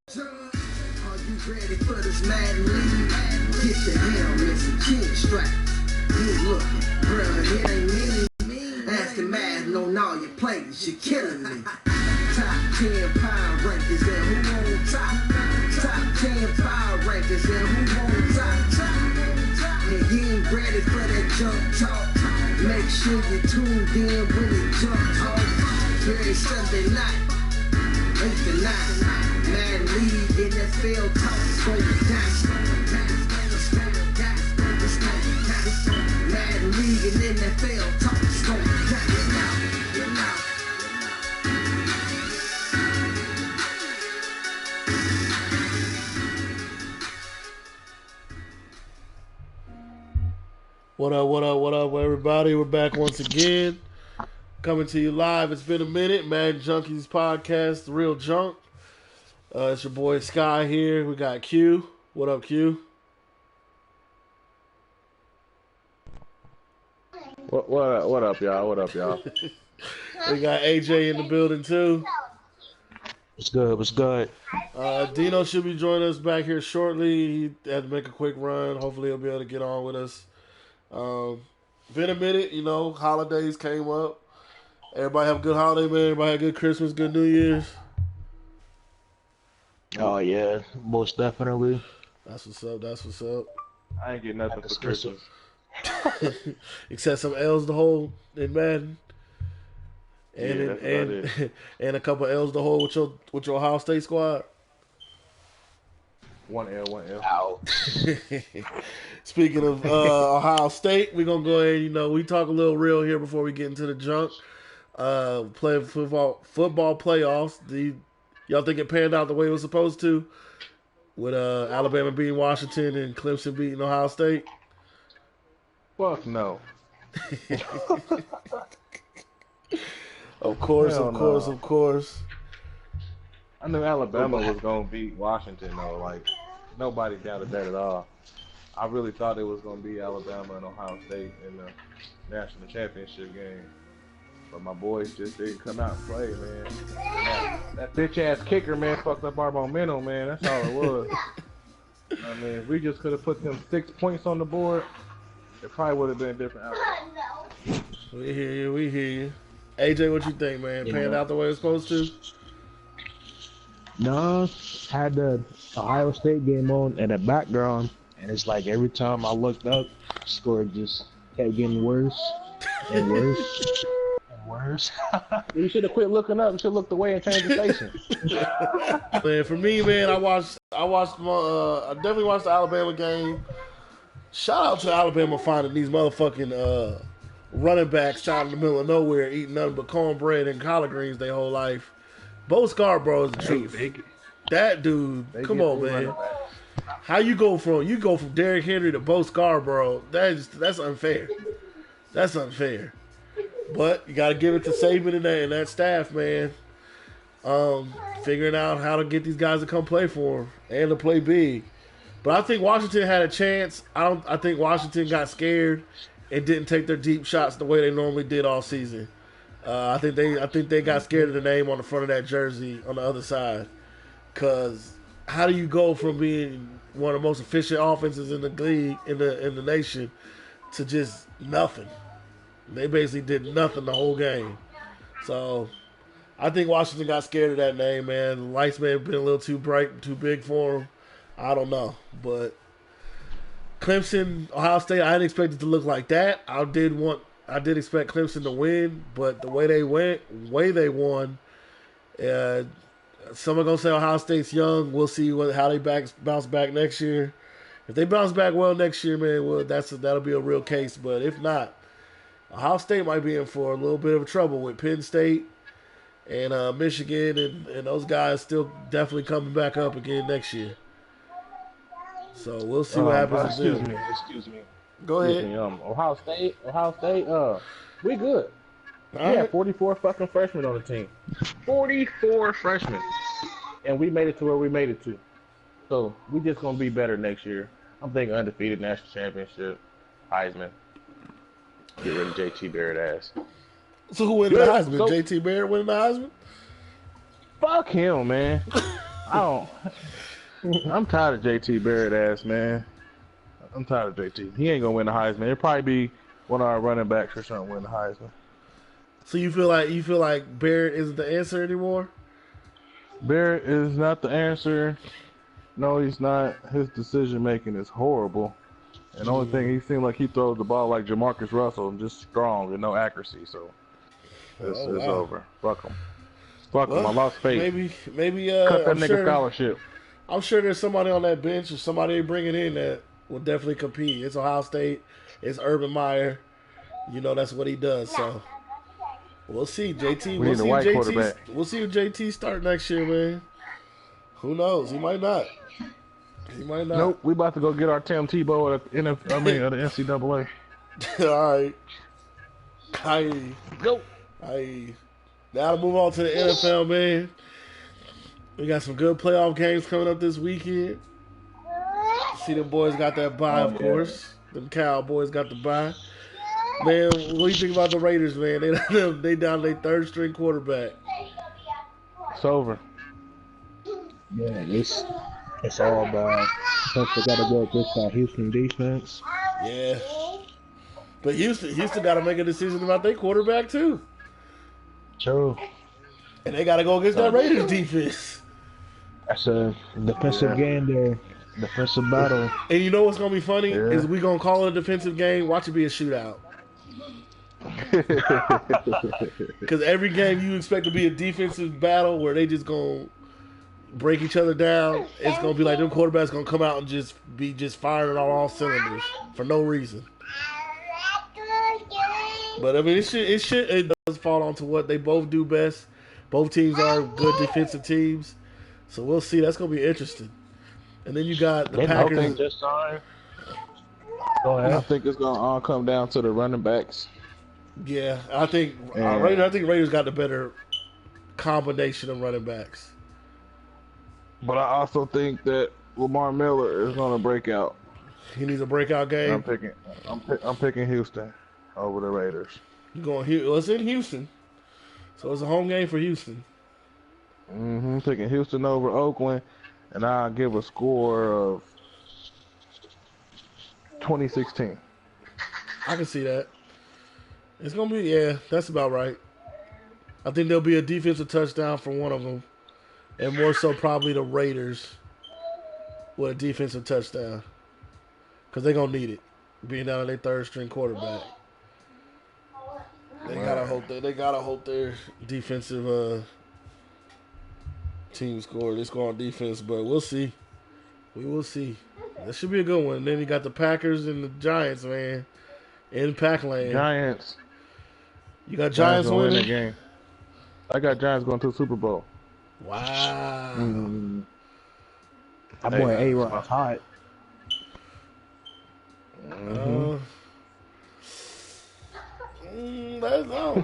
Are you ready for this Madden League? Get your helmets and chin straps. Good looking, bro, it ain't me. Asking Madden on all your players, you're killing me. Top 10 power rankings and who on top? Top 10 power rankings and who on top? And you ain't ready for that jump talk. Make sure you tuned in when it jump talk. Very Sunday night, 8 to 9. Madden League, NFL talk is going down. Madden League and NFL talk is going down. What up, everybody? We're back once again. Coming to you live. It's been a minute. Madden Junkies podcast, The Real Junk. It's your boy Sky here. We got Q. What up, Q? What up, y'all? What up, y'all? We got AJ in the building, too. What's good? What's good? Dino should be joining us back here shortly. He had to make a quick run. Hopefully he'll be able to get on with us. Been a minute, holidays came up. Everybody have a good holiday, man. Everybody have a good Christmas, good New Year's. Oh yeah, most definitely. That's what's up. I ain't get nothing for Christmas. Except some L's to hold in Madden. And yeah, and a couple L's to hold with your Ohio State squad. One L. Ow. Speaking of Ohio State, we're gonna go ahead. We talk a little real here before we get into the junk. Playing football playoffs. Y'all think it panned out the way it was supposed to? With Alabama beating Washington and Clemson beating Ohio State? Fuck no. Of course. I knew Alabama was gonna beat Washington though. Like nobody doubted that at all. I really thought it was gonna be Alabama and Ohio State in the national championship game. But my boys just didn't come out and play, man. That bitch ass kicker, man, fucked up our momentum, man. That's all it was. I mean, if we just could have put them 6 points on the board, it probably would have been a different outcome. We hear you. AJ, what you think, man? Panned out the way it's supposed to? No, had the Ohio State game on in the background, and it's like every time I looked up, the score just kept getting worse and worse. Worse. You should have quit looking up. You should look away and change the station. Man, for me, man, I definitely watched the Alabama game. Shout out to Alabama finding these motherfucking running backs out in the middle of nowhere eating nothing but cornbread and collard greens their whole life. Bo Scarborough is the truth. That dude, come on, man. How you go from Derrick Henry to Bo Scarborough? That's unfair. That's unfair. But you got to give it to Saban and that staff, man. Figuring out how to get these guys to come play for him and to play big. But I think Washington had a chance. I think Washington got scared and didn't take their deep shots the way they normally did all season. I think they got scared of the name on the front of that jersey on the other side. Because how do you go from being one of the most efficient offenses in the league in the nation to just nothing? They basically did nothing the whole game. So I think Washington got scared of that name, man. The lights may have been a little too bright and too big for them. I don't know. But Clemson, Ohio State, I didn't expect it to look like that. I did expect Clemson to win, but the way they won, some are going to say Ohio State's young. We'll see how they bounce back next year. If they bounce back well next year, man, well, that'll be a real case. But if not, Ohio State might be in for a little bit of trouble with Penn State and Michigan and those guys still definitely coming back up again next year. So we'll see what happens. Excuse me. Go ahead. Ohio State, we good. We had 44 fucking freshmen on the team. 44 freshmen. And we made it to where we made it to. So we just going to be better next year. I'm thinking undefeated national championship, Heisman. Get rid of JT Barrett ass. So who win the Heisman? JT Barrett winning the Heisman? Fuck him, man. I don't. I'm tired of JT Barrett ass, man. I'm tired of JT. He ain't gonna win the Heisman. It'll probably be one of our running backs or something win the Heisman. So you feel like Barrett isn't the answer anymore? Barrett is not the answer. No, he's not. His decision making is horrible. And the only thing he seems like he throws the ball like Jamarcus Russell, just strong and no accuracy. So it's over. Fuck him. Fuck him. I lost faith. Maybe cut that nigga scholarship. I'm sure there's somebody on that bench or somebody they bringing in that will definitely compete. It's Ohio State. It's Urban Meyer. You know that's what he does. So we'll see, JT. We'll see if JT start next year, man. Who knows? He might not. Nope. We about to go get our Tim Tebow at the NCAA. All right. Aye. Go. Aye. Now to move on to the NFL, man. We got some good playoff games coming up this weekend. See, the boys got that bye, of course. The Cowboys got the bye. Man, what do you think about the Raiders, man? They down their third string quarterback. It's over. Yeah, it's all about. Plus, they got to go against that Houston defense. Yeah. But Houston got to make a decision about their quarterback, too. True. And they got to go against that Raiders defense. That's a defensive game there. Defensive battle. And you know what's going to be funny? Is we going to call it a defensive game, watch it be a shootout. Because every game you expect to be a defensive battle where they just going to break each other down. It's going to be like them quarterbacks going to come out and just be firing on all cylinders for no reason. But I mean, it does fall onto what they both do best. Both teams are good defensive teams. So we'll see. That's going to be interesting. And then you got the Packers. Go ahead. I think it's going to all come down to the running backs. Yeah, I think Raiders got the better combination of running backs. But I also think that Lamar Miller is going to break out. He needs a breakout game. I'm picking Houston over the Raiders. You going? Well, it's in Houston, so it's a home game for Houston. Picking Houston over Oakland, and I'll give a score of 2016. I can see that. It's gonna be that's about right. I think there'll be a defensive touchdown for one of them, and more so probably the Raiders with a defensive touchdown because they're gonna need it, being down to their third string quarterback. They gotta hope their defensive team score. They score on defense, but we'll see. We will see. That should be a good one. And then you got the Packers and the Giants, man, in Packland. Giants. You got Giants winning the game. I got Giants going to the Super Bowl. Wow. That boy A-Rod's hot. That's all.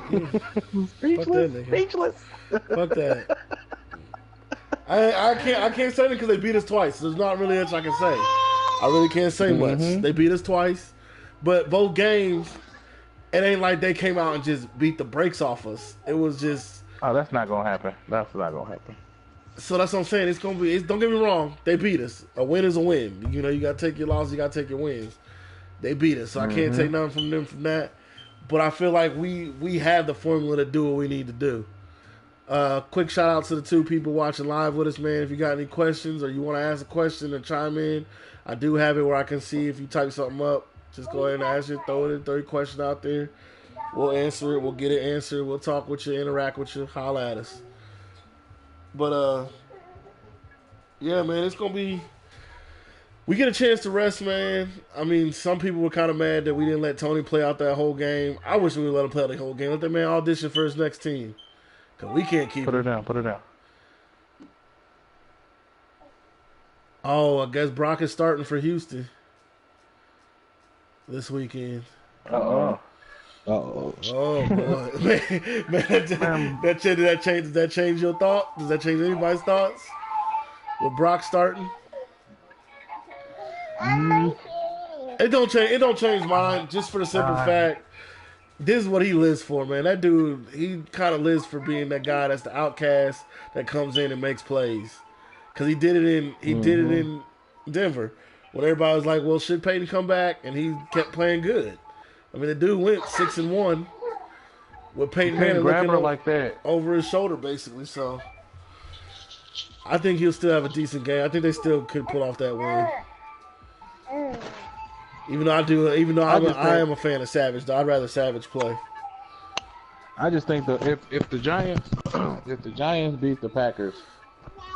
Speechless. Fuck that. I can't say it because they beat us twice. There's not really much I can say. I really can't say much. They beat us twice, but both games, it ain't like they came out and just beat the brakes off us. It was just. Oh, that's not gonna happen. That's not gonna happen. So that's what I'm saying. It's gonna be. Don't get me wrong. They beat us. A win is a win. You know, you gotta take your losses. You gotta take your wins. They beat us, so I can't take nothing from them from that. But I feel like we have the formula to do what we need to do. Quick shout out to the two people watching live with us, man. If you got any questions or you want to ask a question or chime in, I do have it where I can see if you type something up. Just go ahead and ask it, throw your question out there. We'll answer it. We'll get it answered. We'll talk with you, interact with you, holla at us. But yeah, man, it's gonna be. We get a chance to rest, man. I mean, some people were kind of mad that we didn't let Tony play out that whole game. I wish we would let him play out the whole game. Let that man audition for his next team. Because we can't keep Put her down. Oh, I guess Brock is starting for Houston this weekend. Oh, boy. man, does that change your thought? Does that change anybody's thoughts? With Brock starting? It don't change mine, just for the simple fact, this is what he lives for, man. That dude, he kind of lives for being that guy that's the outcast that comes in and makes plays. because he did it in Denver when everybody was like, "Well, should Peyton come back?" And he kept playing good. I mean, the dude went 6-1 with Peyton Manning looking like that over his shoulder, basically. So I think he'll still have a decent game. I think they still could pull off that win. Even though I am a fan of Savage, though I'd rather Savage play. I just think that if the Giants beat the Packers,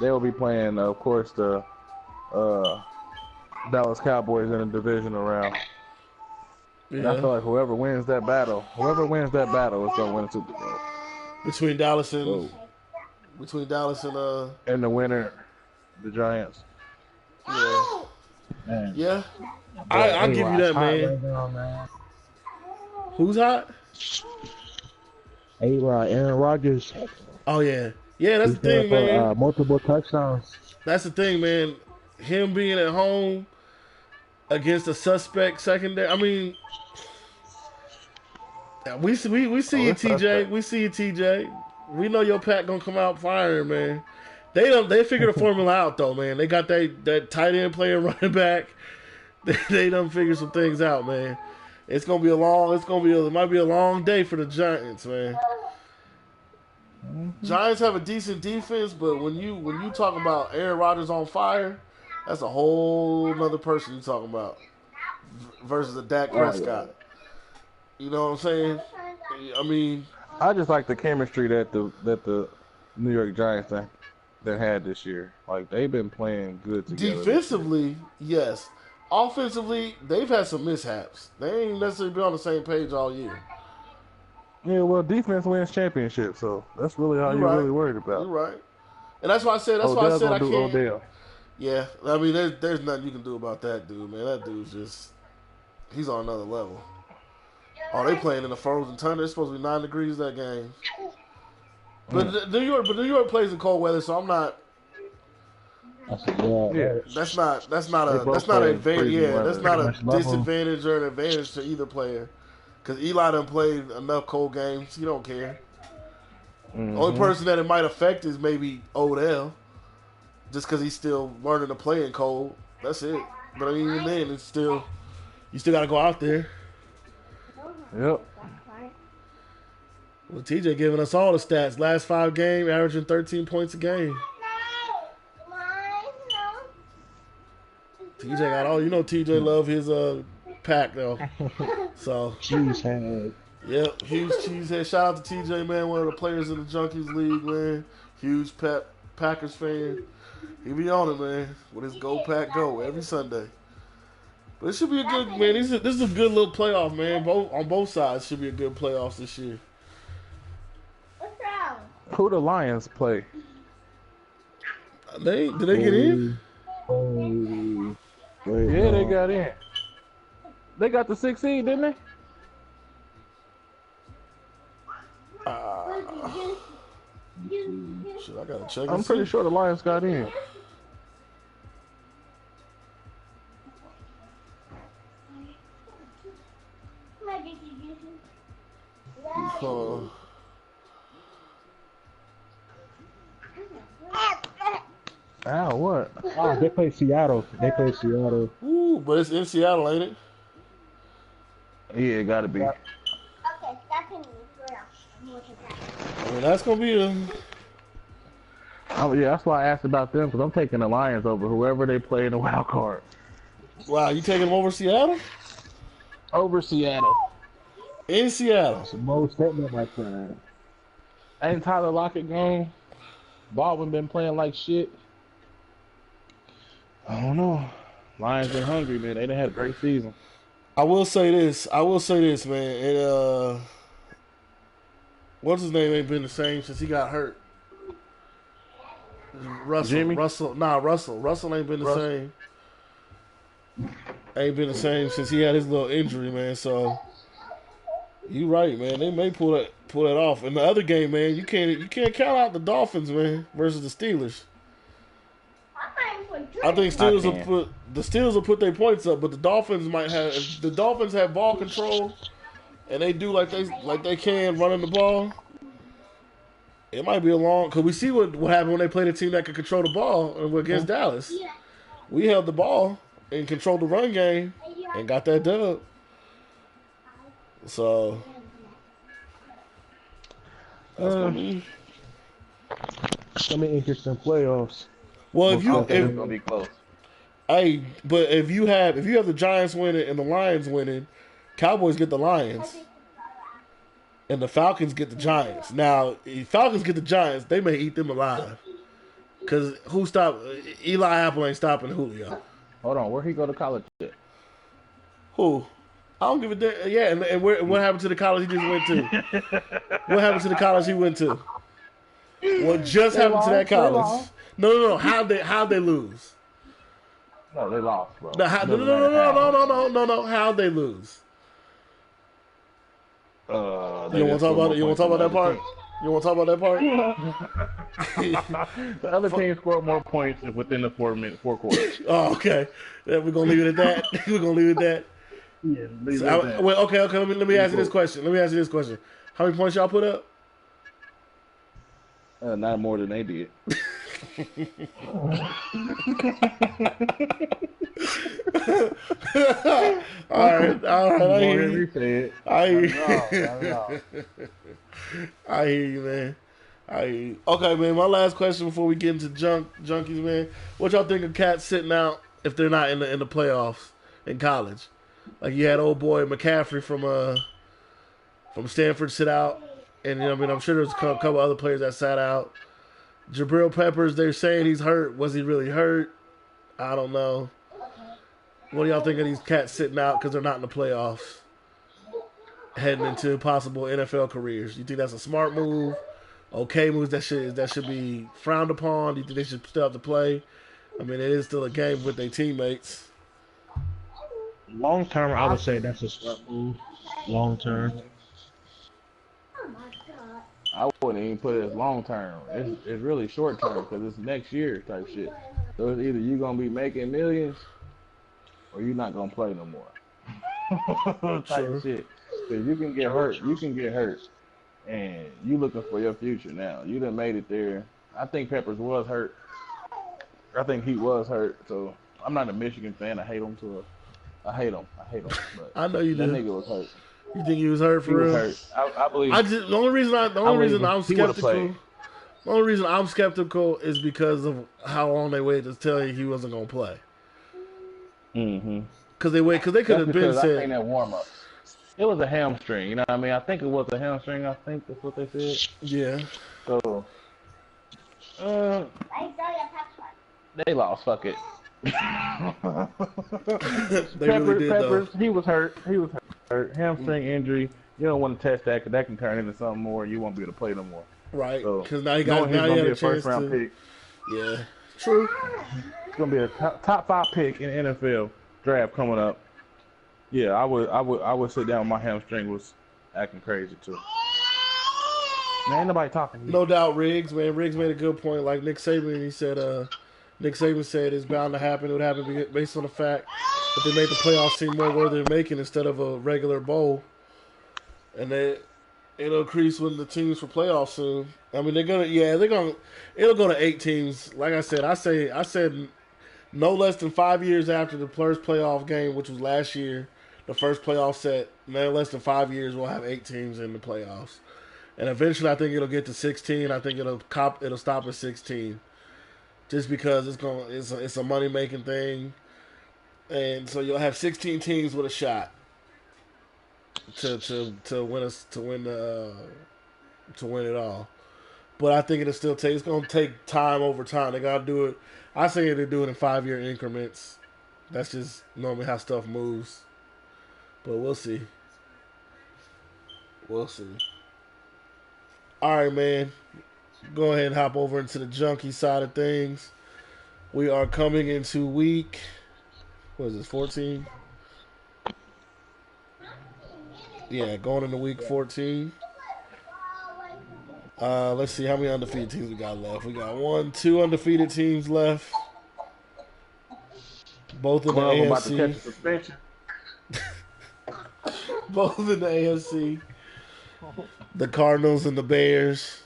they will be playing, of course, the Dallas Cowboys in a divisional round. And I feel like whoever wins that battle is gonna win the Super Bowl. Between Dallas and and the winner, the Giants. Yeah. Man. Yeah. I'll give you that, man. Right now, Who's hot? A-Rod, Aaron Rodgers. Oh yeah. Yeah, that's the thing, for, man. Multiple touchdowns. That's the thing, man. Him being at home against a suspect secondary. I mean, we see you, TJ. We see you, TJ. We know your pack gonna come out firing, man. They figured the formula out though, man. They got that tight end player running back. They done figured some things out, man. It might be a long day for the Giants, man. Giants have a decent defense, but when you talk about Aaron Rodgers on fire, that's a whole nother person you talking about versus a Dak Prescott. You know what I'm saying? I mean, I just like the chemistry that the New York Giants had this year. Like, they've been playing good together. Defensively, yes. Offensively, they've had some mishaps. They ain't necessarily been on the same page all year. Yeah, well, defense wins championships, so that's really all you're really worried about. You're right. And that's why I said I can't. Odell. Yeah, I mean, there's nothing you can do about that dude, man. That dude's just, he's on another level. Oh, they playing in the frozen tundra. It's supposed to be 9 degrees that game. But New York plays in cold weather, so I'm not. That's not an advantage. Yeah, that's not a disadvantage or an advantage to either player. Because Eli done played enough cold games. He don't care. The only person that it might affect is maybe Odell. Just because he's still learning to play in cold. That's it. But I mean, even then, it's still, you still got to go out there. Yep. Well, TJ giving us all the stats. Last 5 games, averaging 13 points a game. TJ got all. You know, TJ love his pack though. So Cheesehead. Yep, huge cheesehead. Shout out to TJ, man, one of the players in the Junkies League, man. Huge Packers fan. He be on it, man, with his Go Pack Go every Sunday. But it should be a good, man. This is a good little playoff, man. On both sides should be a good playoffs this year. What's wrong? Who the Lions play? Did they get in? Yeah, they got in. They got the 6th seed, didn't they? Shit, I gotta check. I'm pretty sure the Lions got in. Ow, what? Oh, they play Seattle. Ooh, but it's in Seattle, ain't it? Yeah, it gotta be. Okay, that's in I mean, that's gonna be a. Oh, yeah, that's why I asked about them, because I'm taking the Lions over whoever they play in the wild card. Wow, you taking them over Seattle? Over Seattle. In Seattle. It's a bold statement, my friend. Ain't Tyler Lockett gone? Baldwin been playing like shit. I don't know. Lions been hungry, man. They done had a great season. I will say this, man. It, what's his name ain't been the same since he got hurt. Russell ain't been the same. Ain't been the same since he had his little injury, man. So you right, man. They may pull that off. In the other game, man, you can't count out the Dolphins, man, versus the Steelers. I think the Steelers will put their points up, but the Dolphins might have. If the Dolphins have ball control, and they do like they can running the ball. It might be a long because we see what happened when they played a team that could control the ball against Dallas. We held the ball and controlled the run game and got that dub. So that's gonna be. It's gonna be interesting playoffs. Well, I think it's gonna be close. Hey, but if you have the Giants winning and the Lions winning, Cowboys get the Lions, and the Falcons get the Giants. Now, if Falcons get the Giants, they may eat them alive. Cause who stopped Eli Apple ain't stopping Julio. Hold on, where he go to college at? Who? I don't give a damn. Yeah, and what happened to the college he just went to? What happened to the college he went to? What just happened to that college? No. How'd they lose? No, they lost, bro. No. How'd they lose? They You don't want to talk about it? You want to talk about that part? You want to talk about that part? The other team scored more points within the 4 quarters. Oh, okay. Yeah, we're gonna leave it at that. We're gonna leave it at that. Yeah, leave So, it at that. well, okay. Let me ask you this question. How many points y'all put up? Not more than they did. All right. I hear More you. than they said. I hear No. I hear you, man. I hear you. Okay, man. My last question before we get into junkies, man. What y'all think of cats sitting out if they're not in the playoffs in college? Like you had old boy McCaffrey from Stanford sit out, and I'm sure there's a couple other players that sat out. Jabril Peppers, they're saying he's hurt. Was he really hurt? I don't know. What do y'all think of these cats sitting out because they're not in the playoffs, heading into possible NFL careers? You think that's a smart move? Okay, moves that should be frowned upon? Do you think they should still have to play? I mean, it is still a game with their teammates. Long term, I would say that's a smart move. Long term. I wouldn't even put it as long term. It's really short term because it's next year type shit. So it's either you gonna be making millions or you're not gonna play no more. Type shit. Because you can get hurt, and you looking for your future now. You done made it there. I think Peppers was hurt. I think he was hurt. So I'm not a Michigan fan. I hate him. But I know you that do. nigga was hurt. You think he was hurt for He real? was hurt. I believe. The only reason I'm he would've skeptical. played. The only reason I'm skeptical is because of how long they waited to tell you he wasn't gonna play. Mm-hmm. Because they could have been I think said. that warm up. It was a hamstring. You know what I mean? I think it was a hamstring. I think that's what they said. Yeah. So, they lost. Fuck it. They really did though. Peppers, he was hurt. Hamstring injury. You don't want to test that because that can turn into something more. You won't be able to play no more. Right. So, Because now he knowing had he's a gonna be a chance first round to. pick. Yeah. True. It's gonna be a top 5 pick in the NFL draft coming up. Yeah, I would sit down. My hamstring was acting crazy too. Man, ain't nobody talking to me. No doubt, Riggs. Man, Riggs made a good point. Like Nick Saban, he said. Nick Saban said it's bound to happen. It would happen based on the fact that they made the playoffs seem more worthy of making instead of a regular bowl, and it'll increase when the teams for playoffs soon. I mean, it'll go to 8 teams. Like I said, I said no less than 5 years after the first playoff game, which was last year, the first playoff set. No less than 5 years, we'll have 8 teams in the playoffs, and eventually, I think it'll get to 16. I think it'll stop at 16. Just because it's a money making thing, and so you'll have 16 teams with a shot to win it all. But I think it's going to take time over time. They got to do it. I say they do it in 5-year increments. That's just normally how stuff moves. But we'll see. All right, man. Go ahead and hop over into the junkie side of things. We are coming into week, what is this, 14? Yeah, going into week 14. Let's see how many undefeated teams we got left. We got 2 undefeated teams left. Both in the About to catch a AFC. suspension. Both in the AFC. The Cardinals and the Bears.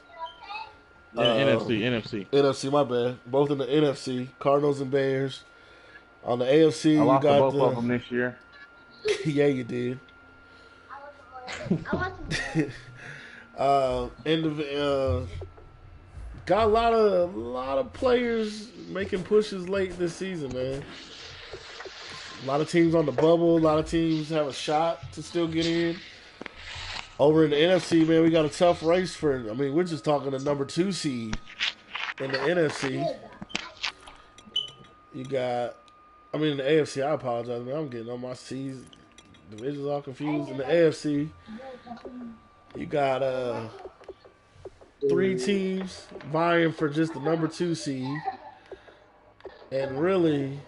NFC. NFC, my bad. Both in the NFC, Cardinals and Bears. On the AFC, I you lost to got both of them this year. yeah, you did. I want some more. Got a lot of players making pushes late this season, man. A lot of teams on the bubble. A lot of teams have a shot to still get in. Over in the NFC, man, we got a tough race for. I mean, we're just talking the number 2 seed in the NFC. You got. I mean, in the AFC, I apologize, man. I'm getting on my C's. Divisions all confused. In the AFC, you got 3 teams vying for just the number 2 seed. And really,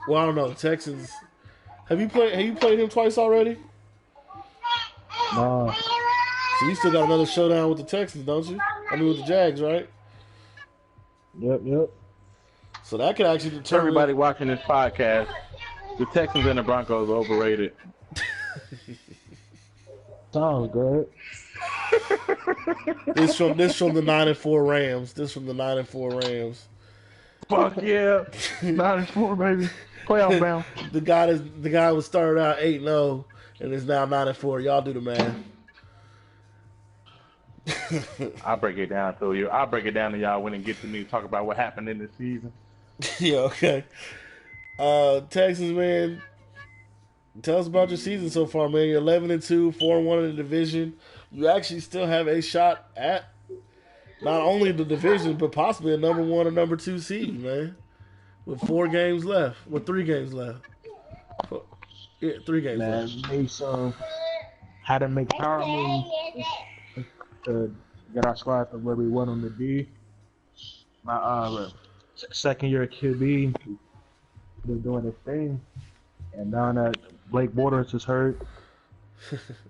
well, I don't know. The Texans. Have you played him twice already? Nah, So you still got another showdown with the Texans, don't you? I mean, with the Jags, right? yep. So that could actually determine. Everybody watching this podcast, the Texans and the Broncos are overrated. Sounds good. This from the 9-4 Rams. This from the 9-4 Rams. Fuck yeah, 9-4 baby, playoff bound. The guy was started out 8-0 and is now 9-4. Y'all do the math. I'll break it down to you. I'll break it down to y'all when it gets to me to talk about what happened in the season. Yeah, okay. Texas, man. Tell us about your season so far, man. You're 11-2, 4-1 in the division. You actually still have a shot at not only the division, but possibly a number 1 or number 2 seed, man. With 4 games left. With 3 games left. Yeah, 3 games Man, left. made some. Had to make power moves to get our squad to where we want them to be. My second year QB was doing his thing, and now that Blake Bortles is hurt,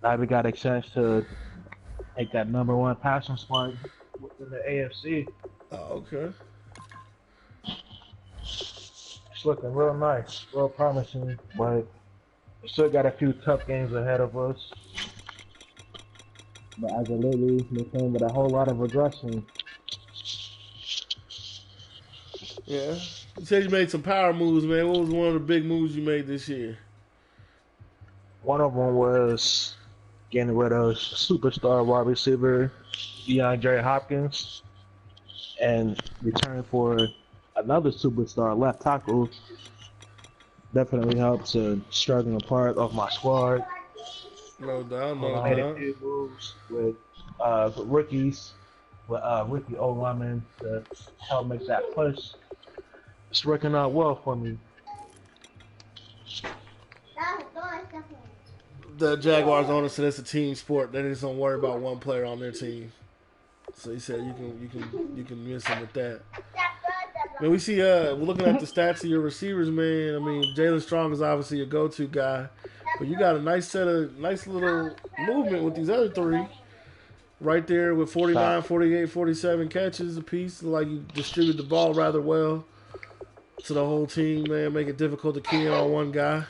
now we got a chance to take that number 1 passing spot within the AFC. Oh, okay. It's looking real nice, real promising, but we still got a few tough games ahead of us. But as of lately, we came with a whole lot of regression. Yeah. You said you made some power moves, man. What was one of the big moves you made this year? One of them was getting rid of superstar wide receiver DeAndre Hopkins and returning for another superstar left tackle. Definitely helps struggling a part of my squad. No doubt, no I made a doubt. few moves with rookies, with rookie O-linemen to help make that push. It's working out well for me. The Jaguars owner said it's a team sport. They just don't worry about one player on their team. So he said you can miss him with that. Man, we see we're looking at the stats of your receivers, man. I mean, Jalen Strong is obviously your go-to guy, but you got a nice little movement with these other 3. Right there with 49, 48, 47 catches apiece. Like you distribute the ball rather well to the whole team, man. Make it difficult to key in on one guy.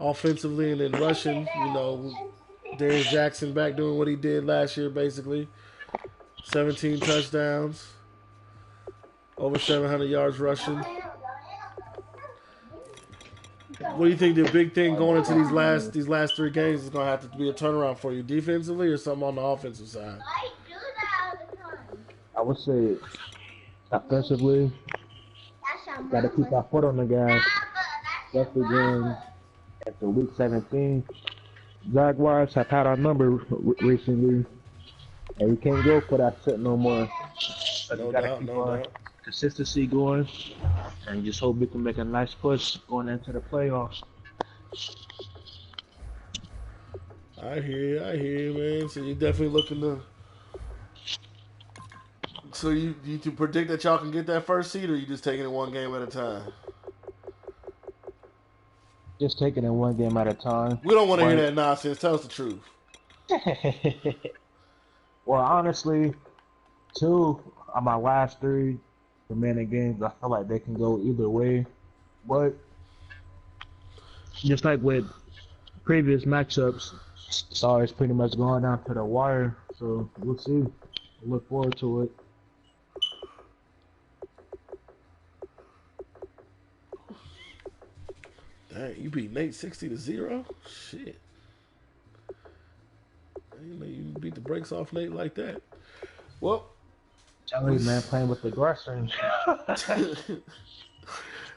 Offensively and then rushing, you know, Darius Jackson back doing what he did last year, basically. 17 touchdowns. Over 700 yards rushing. What do you think the big thing going into these last 3 games is going to have to be a turnaround for you, defensively or something on the offensive side? I would say offensively, got to keep our foot on the gas, especially going into week 17. Jaguars have had our number recently, and we can't go for that sit no more. So we got to keep our consistency going, and just hope we can make a nice push going into the playoffs. I hear you, man. So you're definitely looking to. So you to predict that y'all can get that first seed, or you just taking it one game at a time? Just taking it one game at a time. We don't want to hear that nonsense. Tell us the truth. Well, honestly, 2 of my last 3 remaining games, I feel like they can go either way. But just like with previous matchups, it's always pretty much going down to the wire. So we'll see. Look forward to it. Dang, you beat Nate 60-0? Shit. I didn't know you beat the brakes off Nate like that. Well, Tell you, man, playing with the aggressors.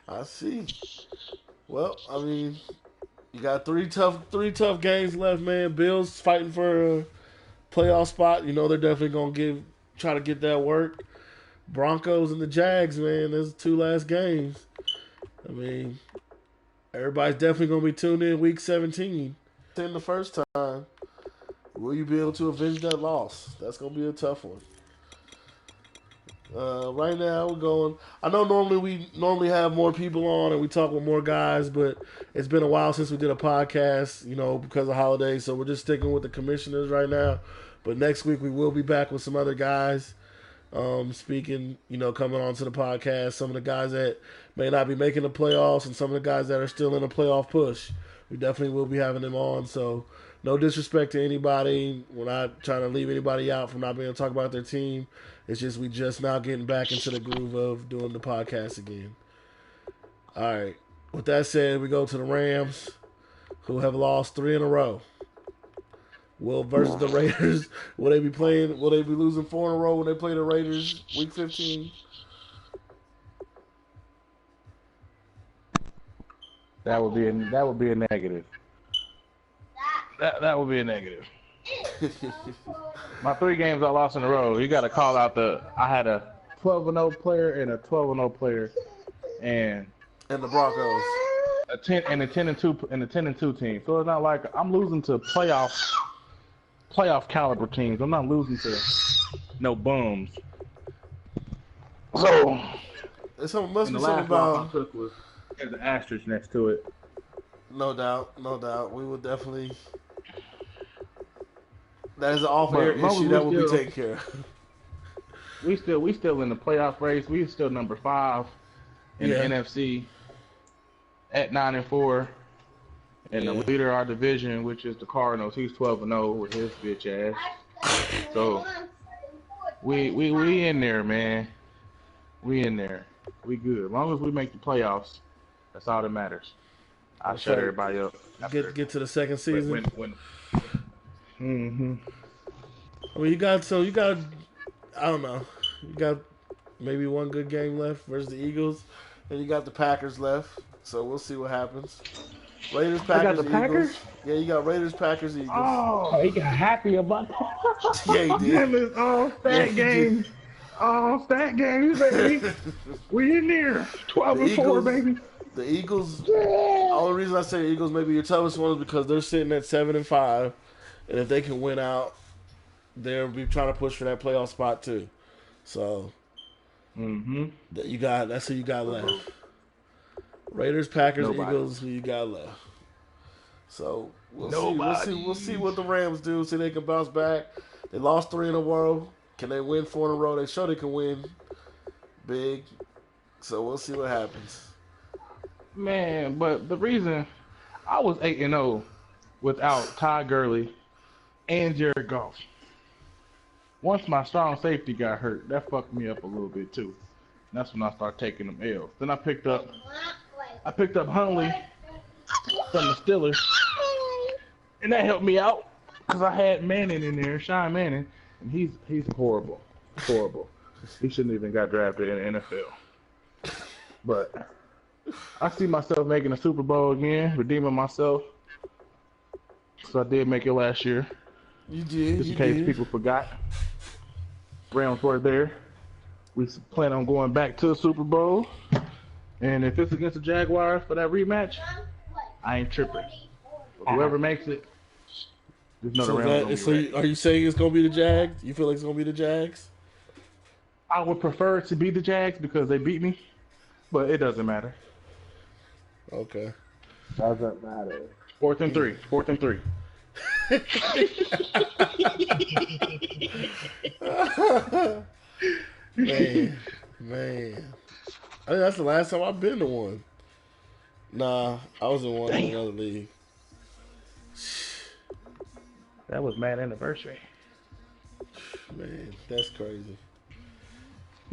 I see. Well, I mean, you got three tough games left, man. Bills fighting for a playoff spot. You know they're definitely gonna try to get that work. Broncos and the Jags, man. Those 2 last games. I mean, everybody's definitely gonna be tuned in week 17. In the first time, will you be able to avenge that loss? That's gonna be a tough one. Right now we're going. I know we normally have more people on and we talk with more guys, but it's been a while since we did a podcast, you know, because of holidays. So we're just sticking with the commissioners right now. But next week we will be back with some other guys, speaking, you know, coming onto the podcast. Some of the guys that may not be making the playoffs and some of the guys that are still in a playoff push. We definitely will be having them on. So no disrespect to anybody. We're not trying to leave anybody out from not being able to talk about their team. It's just we just now getting back into the groove of doing the podcast again. All right. With that said, we go to the Rams, who have lost 3 in a row. Will versus the Raiders. Will they be playing? Will they be losing 4 in a row when they play the Raiders week 15? That would be a negative. That would be a negative. My 3 games I lost in a row. You got to call out I had a 12-0 player and a 12-0 player, and the Broncos. a 10-2 team. So it's not like I'm losing to playoff caliber teams. I'm not losing to no bums. So It must and be the something last loss about. I took was there's an asterisk next to it. No doubt. We will definitely. That is an off-air issue that will be taken care of. We still in the playoff race. We still number 5 in the NFC at 9-4, and the leader of our division, which is the Cardinals, he's 12-0 with his bitch ass. So we in there, man. We in there. We good. As long as we make the playoffs, that's all that matters. I'll shut everybody up. Get to the second season. Mm-hmm. I mean, you got. I don't know. You got maybe one good game left versus the Eagles, and you got the Packers left. So we'll see what happens. Raiders, Packers, Eagles. Packers? Yeah, you got Raiders, Packers, Eagles. Oh, he got happy about that. Yeah, he did. Damn, it's all stat games. All stat games, baby. We in there. 12-4, baby. The Eagles. The only reason I say the Eagles may be your toughest one is because they're sitting at 7-5, and if they can win out, they'll be trying to push for that playoff spot too. So, that's who you got left. Raiders, Packers, Eagles, who you got left. So we'll see what the Rams do. See if they can bounce back. They lost 3 in a row. Can they win 4 in a row? They show they can win big. So we'll see what happens. Man, but the reason I was 8-0 without Todd Gurley and Jared Goff. Once my strong safety got hurt, that fucked me up a little bit too. And that's when I started taking them L's. Then I picked up Huntley from the Steelers, and that helped me out because I had Manning in there, Sean Manning, and he's horrible. He shouldn't even got drafted in the NFL. But I see myself making a Super Bowl again, redeeming myself. So I did make it last year. You did. Just in case people forgot. Rams were there. We plan on going back to the Super Bowl. And if it's against the Jaguars for that rematch, I ain't tripping. But whoever makes it, just know the Rams gonna be ready. Are you saying it's going to be the Jags? You feel like it's going to be the Jags? I would prefer it to be the Jags because they beat me, but it doesn't matter. Okay. Doesn't matter. 4th and 3. 4th and 3. Man. I think that's the last time I've been to one. Nah, I was in one in another league. That was Mad Anniversary. Man, that's crazy.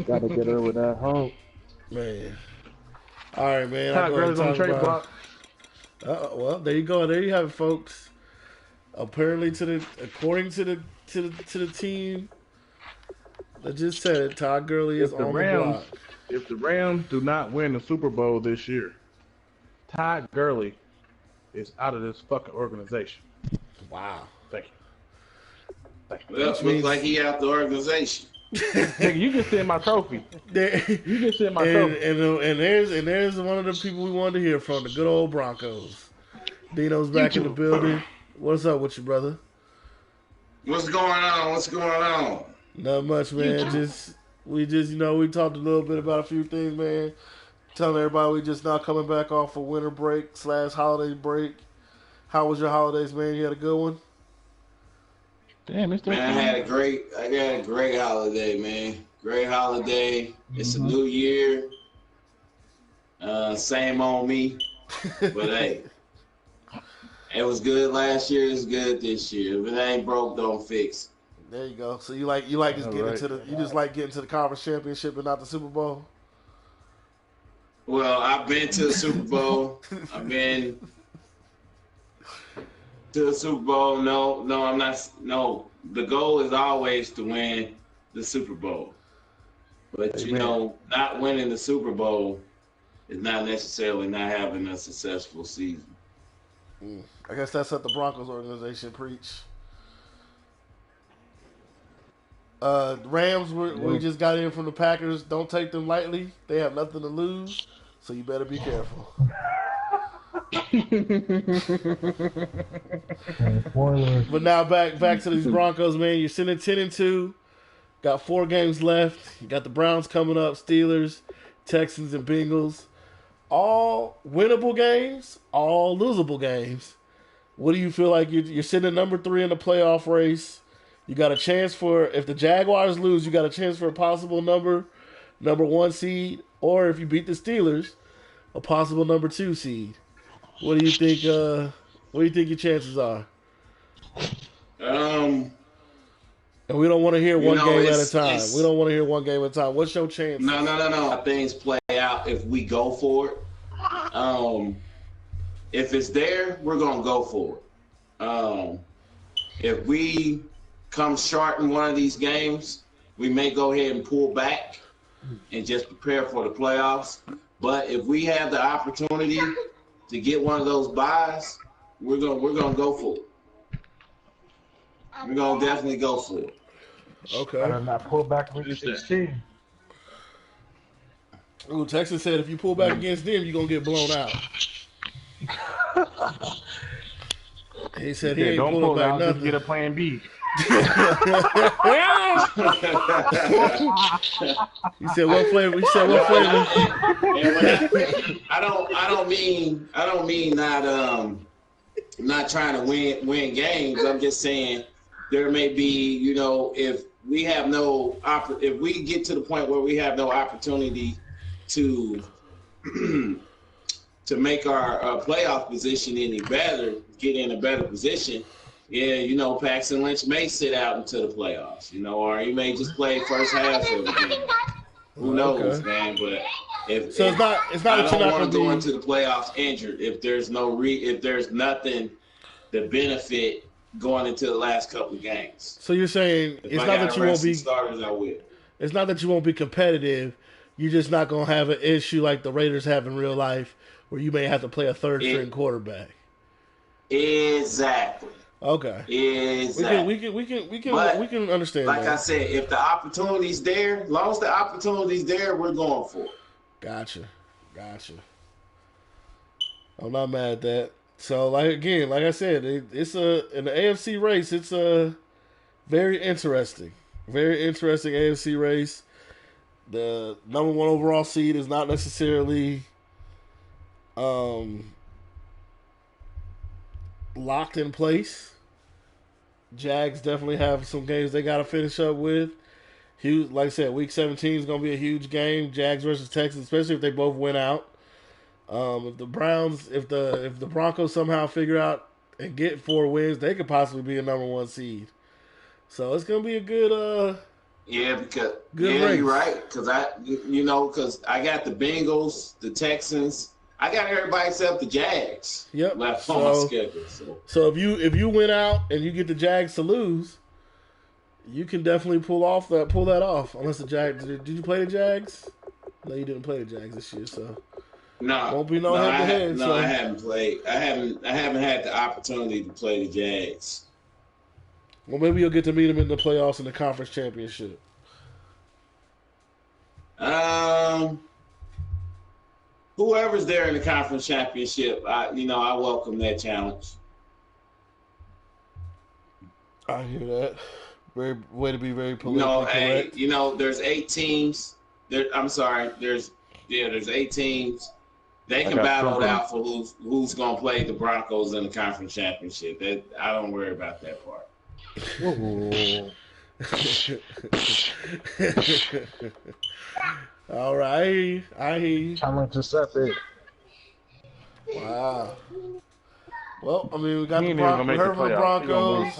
Gotta get over that hump. Man. All right, man. I'll Todd go ahead and Gurley's on the talk trade about. block. Well, there you go. There you have it, folks. Apparently, according to the team that just said it, Todd Gurley is If the on the Rams, block. if the Rams do not win the Super Bowl this year, Todd Gurley is out of this fucking organization. Wow. Thank you. Well, looks like he out the organization. Nigga, you just sent my trophy. You just sent my and, trophy. and there's one of the people we wanted to hear from, the good old Broncos. Dino's back in the building. What's up with you, brother? What's going on? What's going on? Not much, man. We talked a little bit about a few things, man. Telling everybody we just not coming back off a winter break / holiday break. How was your holidays, man? You had a good one? Damn, it's Man, I had a great holiday, man. Great holiday. It's a new year. Same on me. But hey, it was good last year. It's good this year. If it ain't broke, don't fix it. There you go. So you like just getting to the conference championship and not the Super Bowl? Well, I've been to the Super Bowl. I've been to the Super Bowl. No, I'm not. No, the goal is always to win the Super Bowl. But, not winning the Super Bowl is not necessarily not having a successful season. I guess that's what the Broncos organization preach. Rams, we just got in from the Packers. Don't take them lightly. They have nothing to lose, so you better be careful. But now back to these Broncos, man. You're sitting at 10-2. Got 4 games left. You got the Browns coming up, Steelers, Texans, and Bengals. All winnable games, all losable games. What do you feel like? You're sitting at number 3 in the playoff race. You got a chance for, if the Jaguars lose, you got a chance for a possible number 1 seed, or if you beat the Steelers, a possible number 2 seed. What do you think? What do you think your chances are? And we don't want to hear one game at a time. We don't want to hear one game at a time. What's your chance? No. Things play out if we go for it. If it's there, we're gonna go for it. If we come short in one of these games, we may go ahead and pull back and just prepare for the playoffs. But if we have the opportunity to get one of those buys, we're gonna go for it. We're gonna definitely go for it. Okay. Better not pull back week 16. Ooh, Texas said if you pull back against them, you're gonna get blown out. He said he ain't don't pulling pull back out, nothing. just get a plan B. He said what flavor? He said what flavor? I don't mean not trying to win games. I'm just saying there may be, if we get to the point where we have no opportunity to to make our playoff position any better, get in a better position, Paxton Lynch may sit out into the playoffs, or he may just play first half of the game. Who knows, man? But it's not I don't want to go into the playoffs injured if there's nothing to benefit going into the last couple of games. So you're saying it's not that you won't be starters, I will. It's not that you won't be competitive. You're just not gonna have an issue like the Raiders have in real life, where you may have to play a third string quarterback. Exactly. Okay. Exactly. We can understand. Like that. I said, if the opportunity's there, as long as the opportunity's there, we're going for it. Gotcha. I'm not mad at that. So like I said, it's in the AFC race. It's a very interesting AFC race. The number 1 overall seed is not necessarily locked in place. Jags definitely have some games they got to finish up with. Huge, like I said, Week 17 is going to be a huge game. Jags versus Texans, especially if they both win out. If the Broncos somehow figure out and get 4 wins, they could possibly be a number 1 seed. So it's gonna be a good Yeah, because Good race. you're right. Because I got the Bengals, the Texans. I got everybody except the Jags. Yep. Left on my schedule. So if you win out and you get the Jags to lose, you can definitely pull that off. Unless the Jags did you play the Jags? No, you didn't play the Jags this year, so No, won't be no head to head. No, I haven't played. I haven't had the opportunity to play the Jags. Well, maybe you'll get to meet them in the playoffs in the conference championship. Whoever's there in the conference championship, I welcome that challenge. I hear that. Way to be very politically correct. There's 8 teams. There's 8 teams. They can battle it out for who's gonna play the Broncos in the conference championship. I don't worry about that part. All right, I hear you. Challenge accepted. Wow. Well, I mean, we got He the ain't even gonna make the Broncos.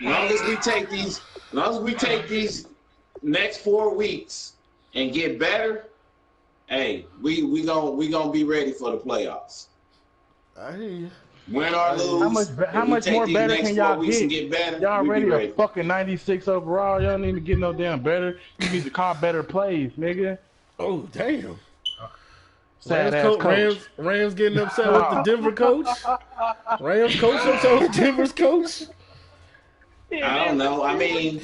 Long as we take these next 4 weeks and get better, hey, we gonna be ready for the playoffs. I hear you. Win or lose. How much more better can y'all get better, y'all already a fucking 96 overall. Y'all need to get no damn better. You need to call better plays, nigga. Oh, damn. Sad ass coach. Rams getting upset with the Denver coach. Rams coach upset with Denver's coach. I don't know. I mean,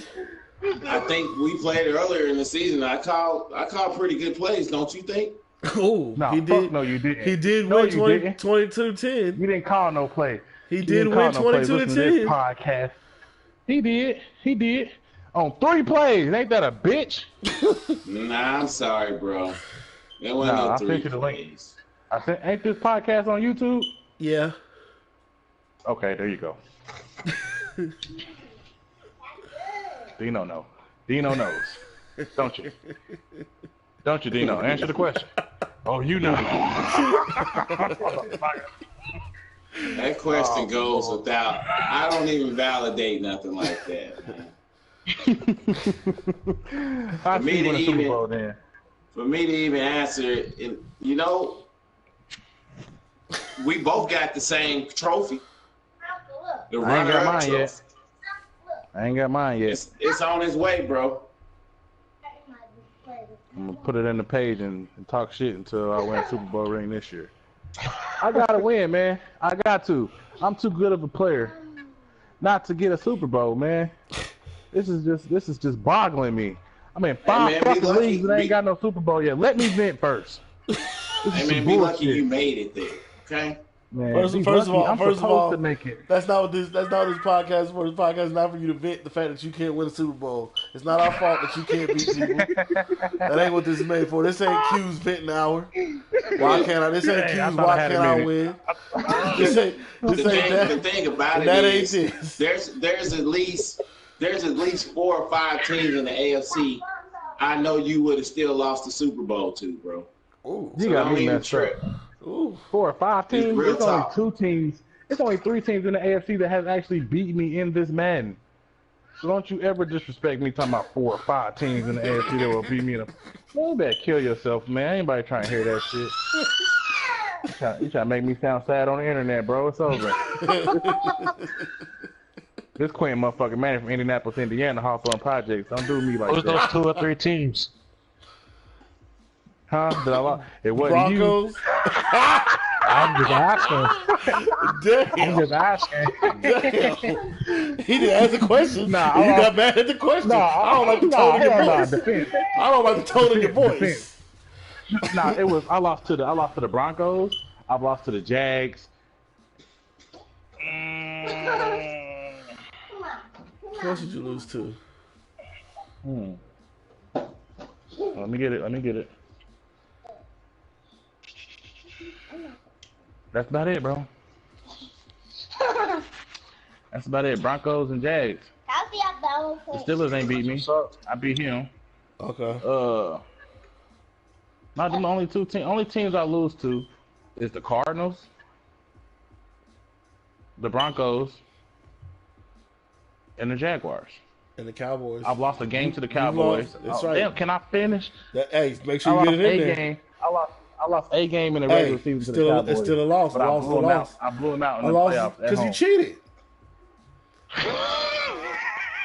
I think we played earlier in the season. I called pretty good plays, don't you think? Oh, No, he did. No, you didn't. He did No, win you didn't. 22-10. You didn't call no play. He You did didn't win call no play. 22 to Listen to this 10. podcast. He did. On 3 plays. Ain't that a bitch? Nah, I'm sorry, bro. There wasn't Nah, no I 3 sent you the link. plays. Ain't this podcast on YouTube? Yeah. Okay, there you go. Dino knows. Don't you? Don't you, Dino? Answer the question. Oh, you know. That question goes without. I don't even validate nothing like that, man. I see you in the Super Bowl then. For me to even answer it, we both got the same trophy. The I ain't got runner-up mine trophy. yet. I ain't got mine yet. It's on its way, bro. I'm gonna put it in the page and talk shit until I win a Super Bowl ring this year. I gotta win, man. I got to. I'm too good of a player not to get a Super Bowl, man. This is just boggling me. I'm in 5 fucking leagues and I ain't got no Super Bowl yet. Let me vent first. Hey man, be lucky you made it there. Okay. Man, First of all, I'm supposed to make it. that's not what this podcast is for. This podcast is not for you to vent the fact that you can't win a Super Bowl. It's not our fault that you can't beat people. That ain't what this is made for. This ain't Q's venting hour. Why can't I? This ain't Q's. Why can't I win? This ain't that. The thing about That it ain't is, this. there's at least 4 or 5 teams in the AFC. I know you would have still lost the Super Bowl to, bro. Ooh. You got me messed up. Ooh. 4 or 5 teams. It's real It's only tough. 2 teams. It's only 3 teams in the AFC that have actually beat me in this Madden. So don't you ever disrespect me talking about 4 or 5 teams in the AFC that will beat me in a. Man, you better kill yourself, man. Ain't nobody trying to hear that shit. You trying to make me sound sad on the internet, bro. It's over. This Queen motherfucking man from Indianapolis, Indiana, Hawthorne Projects. Don't do me like Those that. 2 or 3 teams. Huh? Did I lie? It wasn't you. Broncos. I'm just asking. Damn. I'm just asking. Damn. He didn't ask the question. Nah, You got mad at the question. I don't like the tone in your voice. Defense. I don't like the tone in your voice. Defense. Nah, it was. I lost to the Broncos. I've lost to the Jags. Who else did you lose to? Let me get it. That's about it, bro. That's about it. Broncos and Jags. The Steelers ain't beat me. I beat him. Okay. Not the only teams I lose to is the Cardinals, the Broncos, And the Jaguars. And the Cowboys. I've lost a game to the You Cowboys. lost. That's Oh, right. Damn, can I finish? Hey, make sure I you lost get it in a there. game. I lost a game in the regular season to the Cowboys. It's still a loss. But I blew them out. I blew them out in the playoffs at because home. you cheated.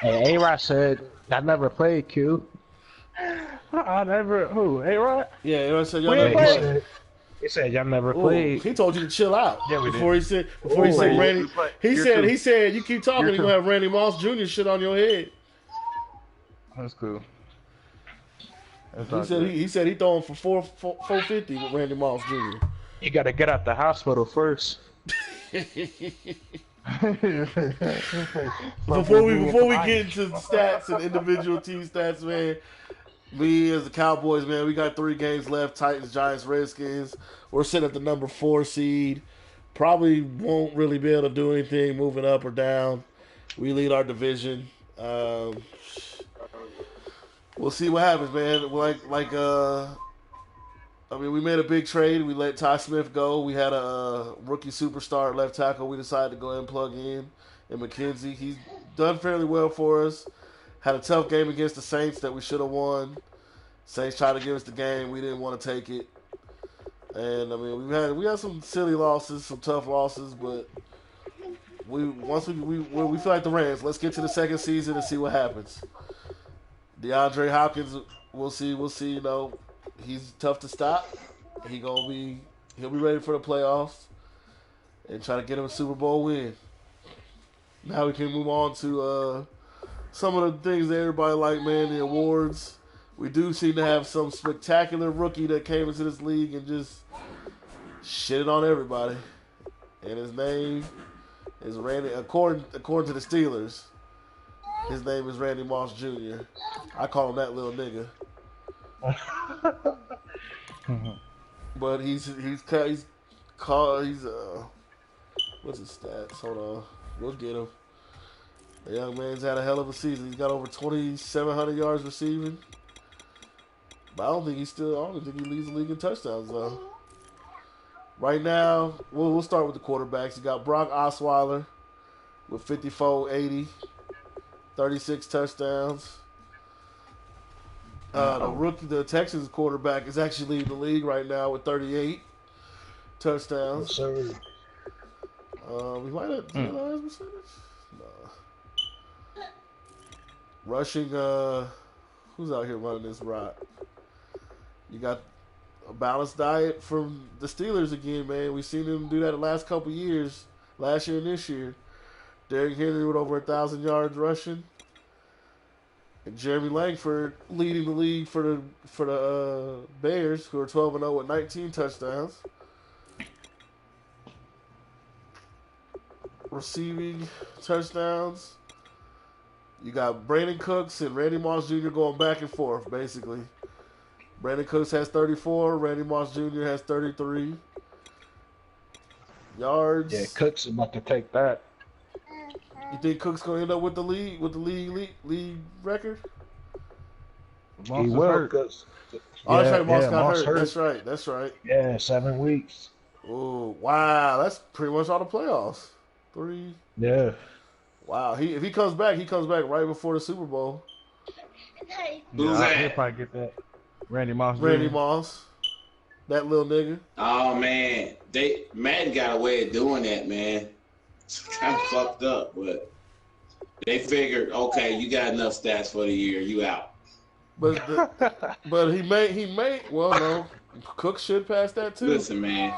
Hey, A-Rod said, I never played Q. I never. Who? A-Rod? Yeah, you know what I said? Y'all We never ain't played. played. He said y'all never Ooh, played. he told you to chill out. Yeah, we before did. he said Randy. He said you keep talking, you're gonna have Randy Moss Jr. shit on your head. That's cool. He said he throwing for 450 with Randy Moss Jr. You gotta get out the hospital first. Before we get into the stats and individual team stats, man. Me as the Cowboys, man, we got 3 games left. Titans, Giants, Redskins. We're sitting at the number 4 seed. Probably won't really be able to do anything moving up or down. We lead our division. We'll see what happens, man. We made a big trade. We let Ty Smith go. We had a rookie superstar at left tackle. We decided to go ahead and plug in McKenzie. He's done fairly well for us. Had a tough game against the Saints that we should have won. Saints tried to give us the game. We didn't want to take it. And I mean, we had some silly losses, some tough losses, but we feel like the Rams. Let's get to the second season and see what happens. DeAndre Hopkins, we'll see. You know, he's tough to stop. He'll be ready for the playoffs and try to get him a Super Bowl win. Now we can move on to some of the things that everybody like, man, the awards. We do seem to have some spectacular rookie that came into this league and just shitted on everybody. And his name is Randy, according to the Steelers, his name is Randy Moss Jr. I call him that little nigga. But he's what's his stats? Hold on. We'll get him. The young man's had a hell of a season. He's got over 2,700 yards receiving. But I don't think he leads the league in touchdowns, though. Right now, we'll start with the quarterbacks. You got Brock Osweiler with 54-80, 36 touchdowns. The Texans quarterback is actually leading the league right now with 38 touchdowns. Yes, sir. We might have his percentage. No. Rushing, who's out here running this rock? You got a balanced diet from the Steelers again, man. We've seen them do that the last couple years, last year and this year. Derrick Henry with over 1,000 yards rushing. And Jeremy Langford leading the league for the Bears, who are 12-0 with 19 touchdowns. Receiving touchdowns. You got Brandon Cooks and Randy Moss Jr. going back and forth, basically. Brandon Cooks has 34. Randy Moss Jr. has 33 yards. Yeah, Cook's about to take that. You think Cook's gonna end up with the league record? He will. Cause, Oh, that's right. Moss got Moss hurt. That's right. Yeah, 7 weeks. Oh, wow. That's pretty much all the playoffs. 3. Yeah. Wow. If he comes back right before the Super Bowl. Who's that? He'll probably get that. Randy Moss. Randy Moss. That little nigga. Oh man, Madden got a way of doing that, man. It's kind of fucked up, but they figured, okay, you got enough stats for the year, you out. But he may. Well, no, Cook should pass that too. Listen, man,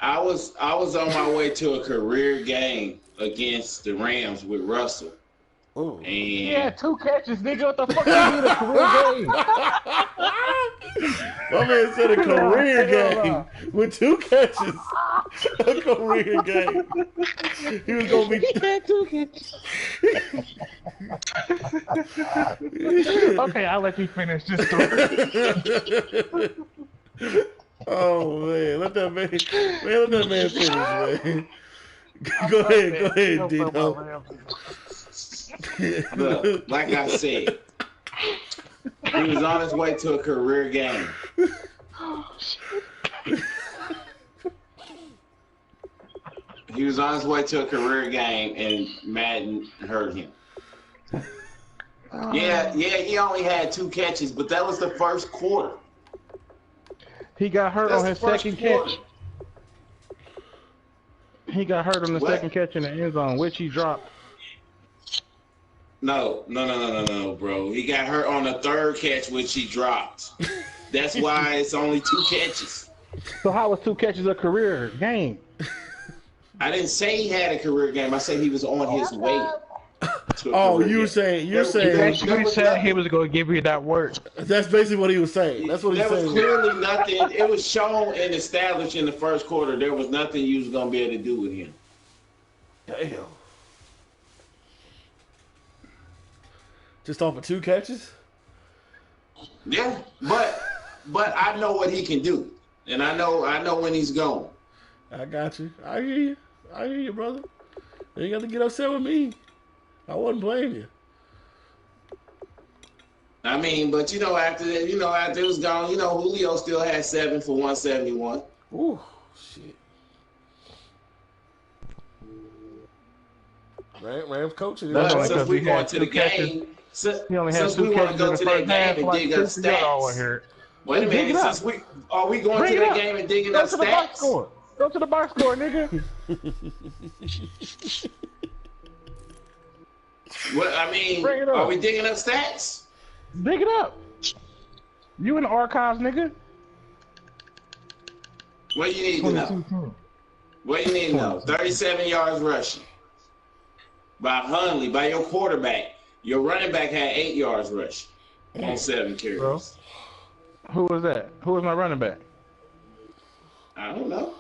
I was on my way to a career game against the Rams with Russell. Ooh. And He had 2 catches, nigga. What the fuck you need a career game? My man said a career game with 2 catches. A career game. He was gonna be. Okay, I'll let you finish this story. Oh man, let that man finish, man. Go ahead, Dino. look, like I said, he was on his way to a career game. He was on his way to a career game, and Madden hurt him. Yeah, he only had 2 catches, but that was the first quarter. He got hurt That's on the his first second quarter. catch. He got hurt on the What? second catch in the end zone, which he dropped. No, bro. He got hurt on the 3rd catch, which he dropped. That's why it's only 2 catches. So how was 2 catches a career game? I didn't say he had a career game. I said he was on his way. Oh, you're saying There Basically was said he was going to give you that word. that's basically what he was saying. That's what he's There was saying. clearly nothing. It was shown and established in the first quarter. There was nothing you was gonna be able to do with him. Damn. Just off of 2 catches? Yeah, but I know what he can do, and I know when he's going. I got you. I hear you, brother. You ain't got to get upset with me. I wouldn't blame you. I mean, but after that, after it was gone, Julio still had 7 for 171. Ooh, shit. Rams coaching. That's But only since 'cause we he going had to the 2 catches. game, He only had since 2 we want catches to in go the to first that half. game and Like dig up 2 yards stats. here. Wait a Dig it minute, up. since are we going Bring to it that up. game and digging Go up to the box stats? score. Go to the box score, nigga. What I mean, Bring it up. are we digging up stats? Dig it up. You in the archives, nigga. What do you need to know? What do you need to know? 37 yards rushing. By Hundley, by your quarterback. Your running back had 8 yards rushing on 7 carries. Bro. Who was that? Who was my running back? I don't know.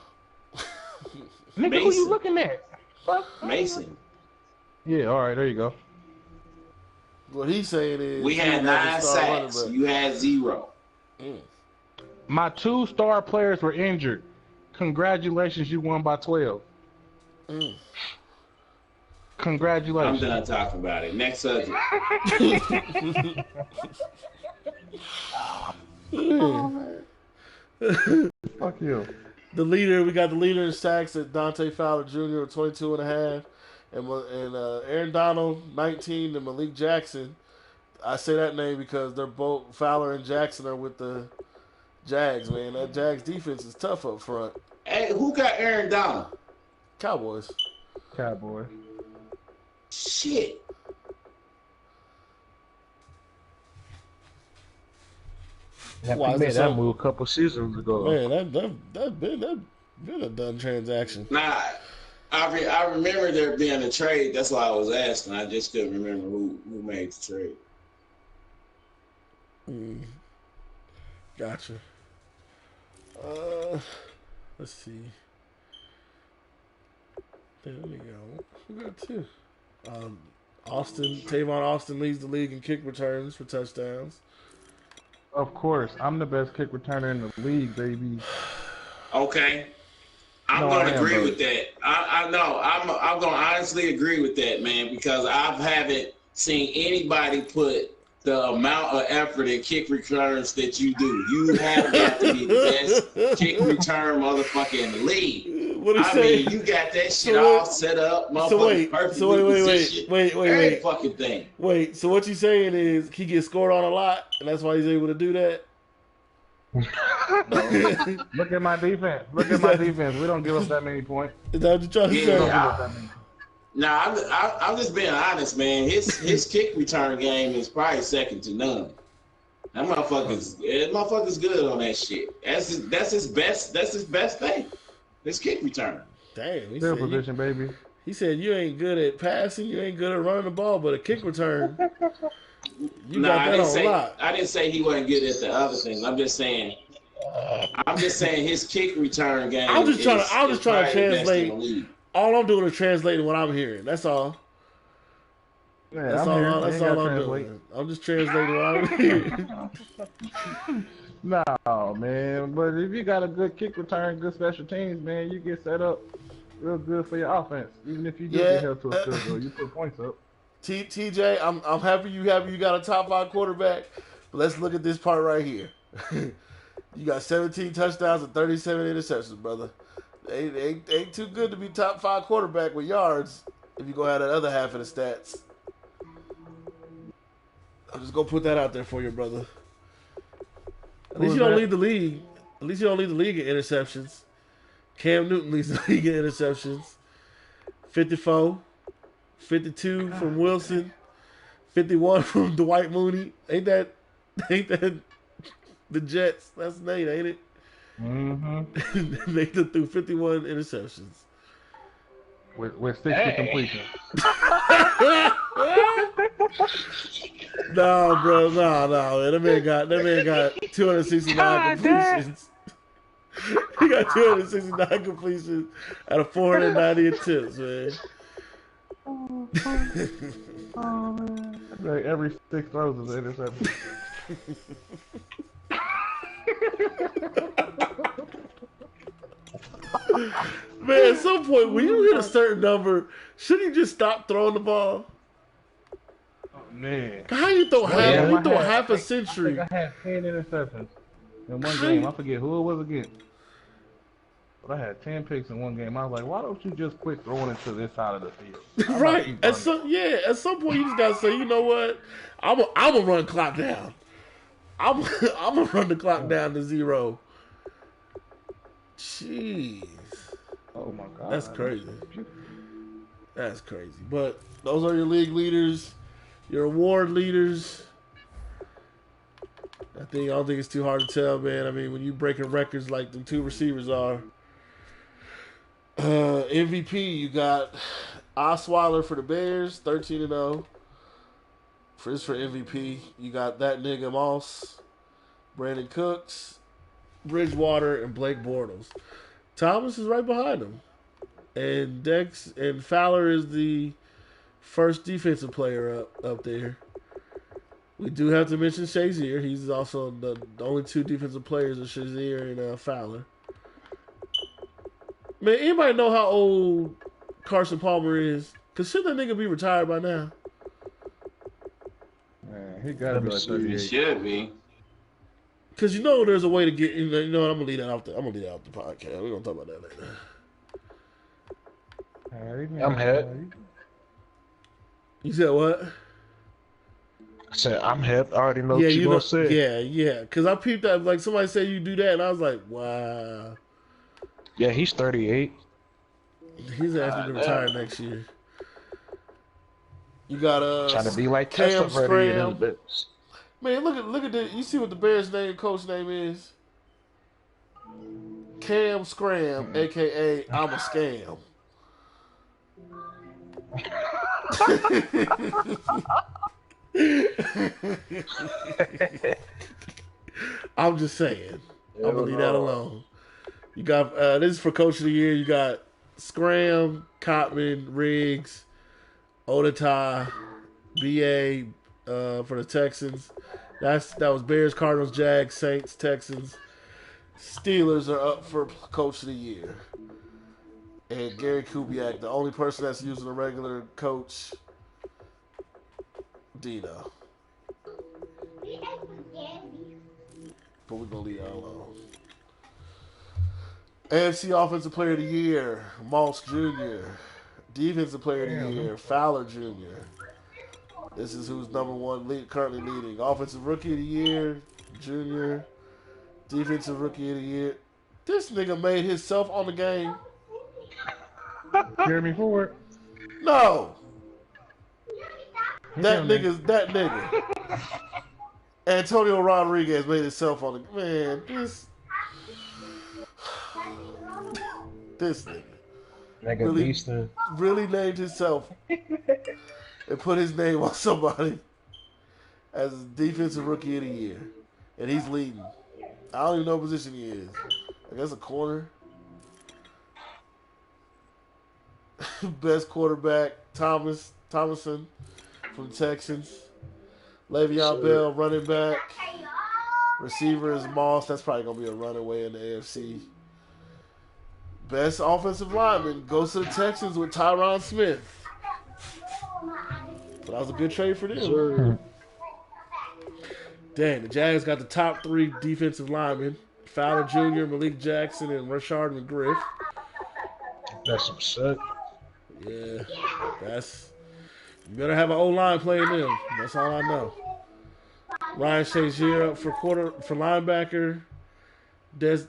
Nigga, Mason. who you looking at? Fuck. Mason. Yeah, all right, there you go. What he's saying is We had 9 sacks. You had 0. My 2 star players were injured. Congratulations, you won by 12. I'm Congratulations. done talking about it. Next subject. Fuck you. We got the leader in sacks at Dante Fowler Jr. with 22 and a half. And Aaron Donald, 19, and Malik Jackson. I say that name because they're both, Fowler and Jackson are with the Jags, man. That Jags defense is tough up front. Hey, who got Aaron Donald? Cowboys. Cowboy. Shit. Why He is made it that so- move a couple seasons ago. Man, that been a done transaction. Nah, I remember there being a trade. That's why I was asking. I just couldn't remember who made the trade. Gotcha. Let's see. There we go. Who got 2? Tavon Austin leads the league in kick returns for touchdowns. Of course, I'm the best kick returner in the league, baby. Okay. I'm No, going I to am, agree bro. with that. I know. I'm going to honestly agree with that, man, because I haven't seen anybody put the amount of effort in kick returns that you do. You have got to be the best kick return motherfucker in the league. What I mean, you got that shit all set up, motherfucker, perfectly positioned. Every wait. fucking thing. Wait, so what you saying is he gets scored on a lot, and that's why he's able to do that? Look at my defense. Look at my defense. We don't give up that many points. Is that what you're trying to Yeah, say? Nah, I'm just being honest, man. His kick return game is probably second to none. That motherfucker's good on that shit. That's his best thing. His kick return. Damn, he Field said, position, baby. he said you ain't good at passing, you ain't good at running the ball, but a kick return, you got that on lock. I didn't say he wasn't good at the other things. I'm just saying his kick return game. I'm just trying to probably the best in translate. the league. All I'm doing is translating what I'm hearing. That's all. Yeah, That's I'm all. here. I That's ain't all gotta I'm translate. doing. I'm just translating what I'm hearing. No, man. But if you got a good kick return, good special teams, man, you get set up real good for your offense. Even if you do get held to a field goal, you put points up. TJ, I'm happy you got a top 5 quarterback. But let's look at this part right here. You got 17 touchdowns and 37 interceptions, brother. Ain't too good to be top 5 quarterback with yards if you go have that other half of the stats. I'm just gonna put that out there for you, brother. At Who least is you don't that? lead the league. At least you don't lead the league in interceptions. Cam Newton leads the league in interceptions. 54, 52 from Wilson, 51 from Dwight Mooney. Ain't that the Jets? That's Nate, ain't it? Mm-hmm. Nate threw 51 interceptions. With 60 completions. No, bro, no, man. That man got 269 completions. He got 269 completions out of 490 attempts, man. Like every 6 throws is an interception. Man, at some point, when you hit a certain number, shouldn't you just stop throwing the ball? Oh, man. How you throw half a century? I think I had 10 interceptions in one game. I forget who it was against. But I had 10 picks in one game. I was like, why don't you just quit throwing it to this side of the field? Right. At some point, you just gotta say, you know what? I'm gonna run clock down. I'm gonna run the clock down to 0. Jeez. Oh my God. That's crazy. That's crazy. But those are your league leaders, your award leaders. I don't think it's too hard to tell, man. I mean, when you breaking records like the 2 receivers are. MVP, you got Osweiler for the Bears, 13-0. For MVP, you got that nigga Moss, Brandon Cooks, Bridgewater, and Blake Bortles. Thomas is right behind him. And Dex and Fowler is the first defensive player up there. We do have to mention Shazier. He's also the only 2 defensive players are Shazier and Fowler. Man, anybody know how old Carson Palmer is? Because should that nigga be retired by now? Man, he gotta be like He 38. should be. Because there's a way to get. You know what? I'm gonna leave that off the podcast. We're gonna talk about that later. I'm hip. You said what? I said, I'm hip. I already know what you gonna say. Yeah. Because I peeped that. Like somebody said you do that, and I was like, wow. Yeah, he's 38. He's actually gonna retire next year. You got Trying to be like Cam Testaverde in Scram. his bits. Man, look at the. You see what the Bears' coach name is? Cam Scram, aka I'm a scam. I'm just saying. I'm gonna leave that alone. You got this is for Coach of the Year. You got Scram, Cotman, Riggs, Odatai, BA for the Texans. That was Bears, Cardinals, Jags, Saints, Texans. Steelers are up for Coach of the Year. And Gary Kubiak, the only person that's using a regular coach, Dino. But we're going to leave that alone. AFC Offensive Player of the Year, Moss Jr. Defensive Player of the Year, Fowler Jr. This is who's number 1 currently leading. Offensive Rookie of the Year, Jr. Defensive Rookie of the Year. This nigga made himself on the game. Jeremy Ford. No. That nigga. Antonio Rodriguez made himself on the man. This nigga. Nigga Really named himself and put his name on somebody as Defensive Rookie of the Year. And he's leading. I don't even know what position he is. I guess a corner. Best quarterback, Thomason from Texans. Le'Veon Bell, running back. Receiver is Moss. That's probably going to be a runaway in the AFC. Best offensive lineman goes to the Texans with Tyron Smith. But that was a good trade for them. Sure. Dang, the Jags got the top 3 defensive linemen. Fowler Jr., Malik Jackson, and Rashard McGriff. That's some shit. Yeah, you better have an O-line playing them. That's all I know. Ryan Shazier up for linebacker. Best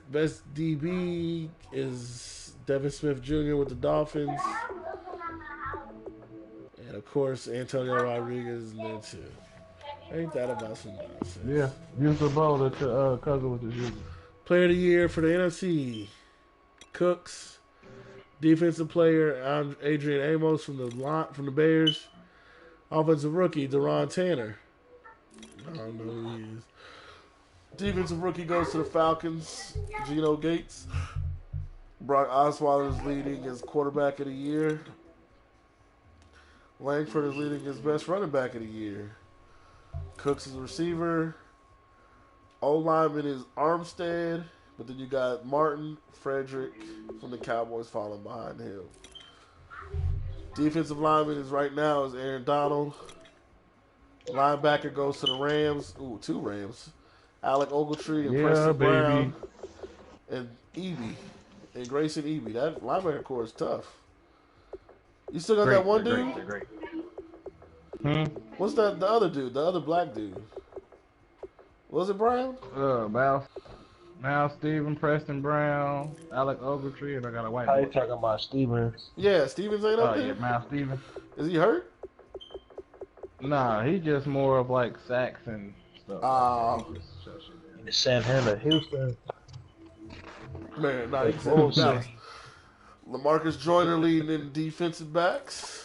DB is Devin Smith Jr. with the Dolphins. And of course, Antonio Rodriguez in there too. Ain't that about some nonsense? Yeah, use the ball that your cousin was just using. Player of the year for the NFC, Cooks. Defensive player, Adrian Amos from the Bears. Offensive rookie, Deron Tanner. I don't know who he is. Defensive rookie goes to the Falcons, Geno Gates. Brock Osweiler is leading as quarterback of the year. Langford is leading as best running back of the year. Cooks is a receiver. O-lineman is Armstead. But then you got Martin Frederick from the Cowboys following behind him. Defensive lineman is Aaron Donald. Linebacker goes to the Rams. Ooh, 2 Rams. Alec Ogletree and Preston Brown. And Eby. And Grayson Eby. That linebacker core is tough. You still got that one dude? Great. What's that? The other dude, the other black dude. Was it Brown? Mal Steven, Preston Brown, Alec Ogletree, and I got a white How boy. you talking about Stevens? Yeah, Stevens ain't up there? Yeah, Mal Steven. Is he hurt? Nah, he just more of like sacks and stuff. The Sam Hammer, Houston. Man, nah, he's Dallas. LaMarcus Joyner leading in defensive backs.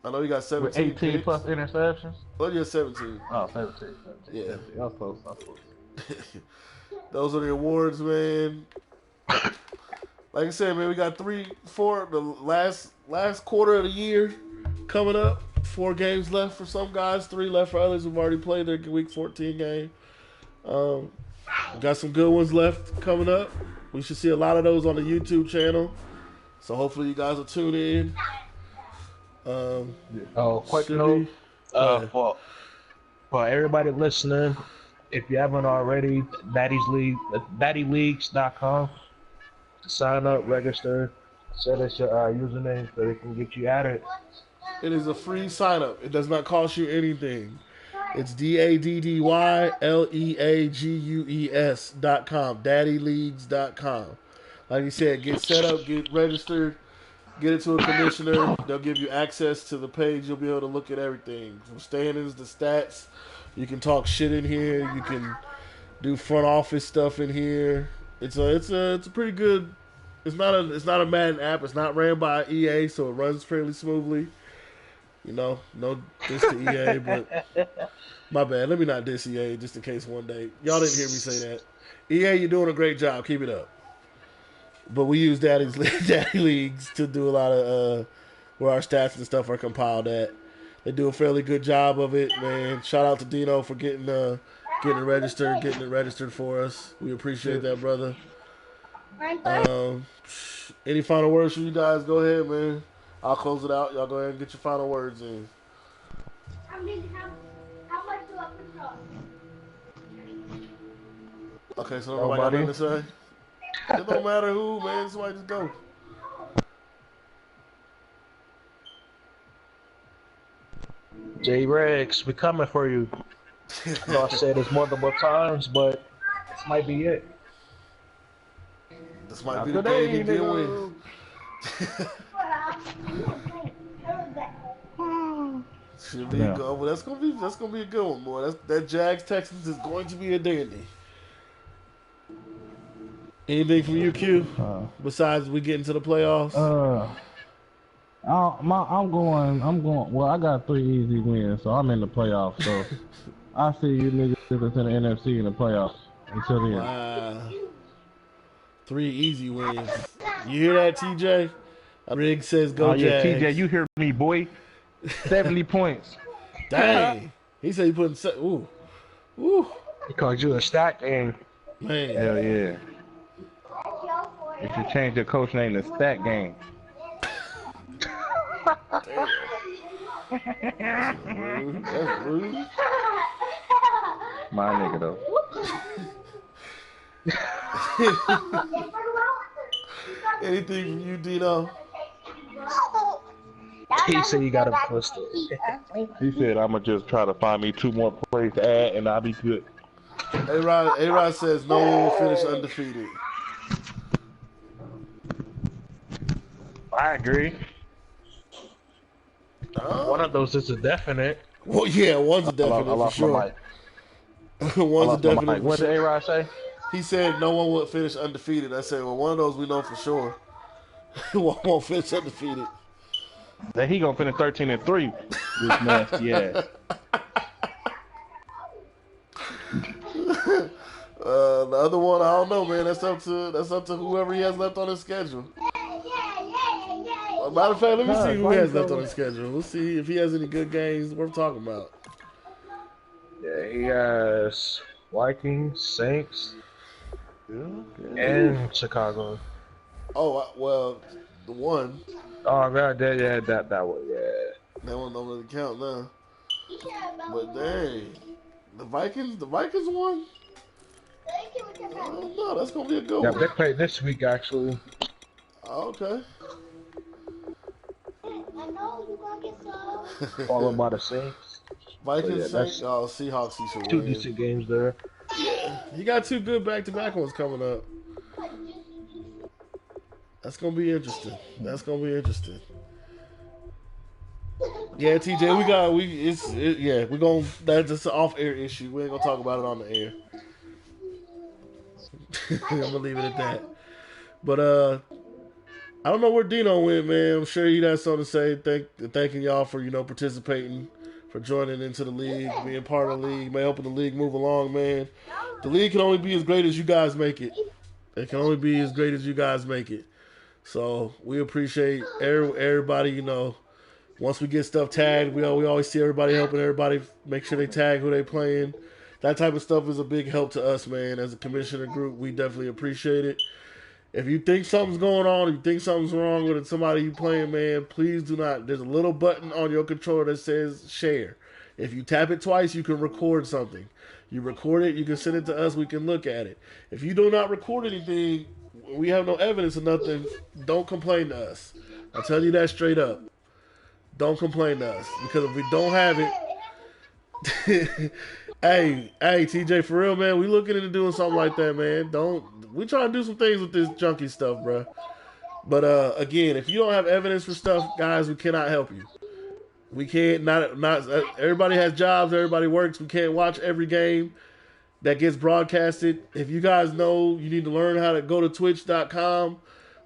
I know he got 17 With 18 picks. plus interceptions? Oh, yeah, 17. Oh, 17. Yeah. I was close. Those are the awards, man. Like I said, man, we got the last quarter of the year coming up. 4 games left for some guys, 3 left for others who've already played their Week 14 game. Got some good ones left coming up. We should see a lot of those on the YouTube channel. So hopefully you guys will tune in. Quick note for everybody listening, if you haven't already, daddyleagues.com to sign up, register, set us your username so they can get you added. It is a free sign up. It does not cost you anything. It's DADDYLEAGUES.com, daddyleagues.com. Like you said, get set up, get registered, get it to a commissioner. They'll give you access to the page. You'll be able to look at everything from standings to stats. You can talk shit in here. You can do front office stuff in here. It's a pretty good. It's not a Madden app. It's not ran by EA, so it runs fairly smoothly. You know, no diss to EA, but my bad. Let me not diss EA just in case one day y'all didn't hear me say that. EA, you're doing a great job. Keep it up. But we use Daddy Leagues to do a lot of where our stats and stuff are compiled at. They do a fairly good job of it, man. Shout out to Dino for getting it registered for us. We appreciate that, brother. Any final words from you guys? Go ahead, man. I'll close it out. Y'all go ahead and get your final words in. How much do I put on? Okay, so nobody got nothing to say? It don't matter who, man. Somebody just go. J-Rex, we coming for you. I know I said this multiple times, but this might be it. This might be the day he did win. Should be good. Well, that's gonna be a good one, boy. That Jags Texans is going to be a dandy. Anything from you, Q? Besides we get into the playoffs? I'm going. Well, I got 3 easy wins, so I'm in the playoffs. So I see you niggas in the NFC in the playoffs until the end. Wow. 3 easy wins. You hear that, TJ? Rig says go Jags. TJ, you hear me, boy? 70 points. Dang. He said he put ooh. He called you a stat game. Man. Hell yeah. You should change your coach name to Stat Game. That's rude. My nigga, though. Anything from you, Dino? He said he got him twisted. He said, "I'ma just try to find me 2 more plays to add, and I'll be good." A-Rod says no one will finish undefeated. I agree. One of those is a definite. Well, yeah, one's a definite I lost for sure. my mic. One's a definite. What did A-Rod say? He said no one would finish undefeated. I said, well, one of those we know for sure. One won't finish undefeated. Then he gonna finish 13-3. This nasty ass. The other one, I don't know, man. That's up to whoever he has left on his schedule. Matter of fact, let me see who he has left on his schedule. We'll see if he has any good games worth talking about. Yeah, he has Vikings, Saints, and Chicago. Oh, well, the one. Oh, God, that one, yeah. That one don't really count now. But dang, the Vikings won? No, that's going to be a good Yeah, one. they play this week, actually. Oh, okay. Followed by the Saints. Vikings, So, yeah, Saints, Seahawks, he should Two win. decent games there. Yeah, he got 2 good back-to-back ones coming up. That's gonna be interesting. Yeah, TJ, that's just an off-air issue. We ain't gonna talk about it on the air. I'm gonna leave it at that. But I don't know where Dino went, man. I'm sure he has something to say. Thanking y'all for participating, for joining into the league, being part of the league, man, helping the league move along, man. The league can only be as great as you guys make it. It can only be as great as you guys make it. So we appreciate everybody. Once we get stuff tagged, we always see everybody helping everybody make sure they tag who they playing. That type of stuff is a big help to us, man. As a commissioner group, we definitely appreciate it. If you think something's going on, if you think something's wrong with somebody you playing, man, please do not. There's a little button on your controller that says share. If you tap it twice, you can record something. You record it, you can send it to us, we can look at it. If you do not record anything, we have no evidence of nothing, don't complain to us. I'll tell you that straight up. Don't complain to us. Because if we don't have it... Hey, TJ, for real, man, we looking into doing something like that, man. We try to do some things with this junkie stuff, bro. But again, if you don't have evidence for stuff, guys, we cannot help you. We can't. Not everybody has jobs. Everybody works. We can't watch every game that gets broadcasted. If you guys know, you need to learn how to go to Twitch.com,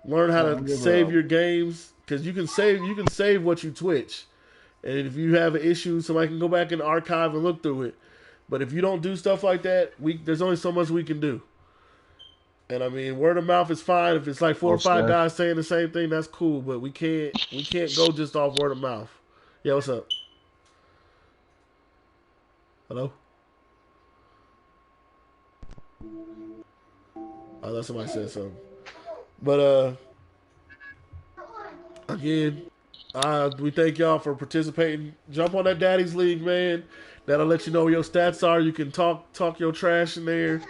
learn how to save your games, because you can save what you Twitch, and if you have an issue, somebody can go back in the archive and look through it. But if you don't do stuff like that, there's only so much we can do. And I mean, word of mouth is fine. If it's like 4 or 5 guys saying the same thing, that's cool. But we can't go just off word of mouth. Yeah, what's up? Hello? I thought somebody said something. But again, we thank y'all for participating. Jump on that Daddy's League, man. That'll let you know where your stats are. You can talk your trash in there.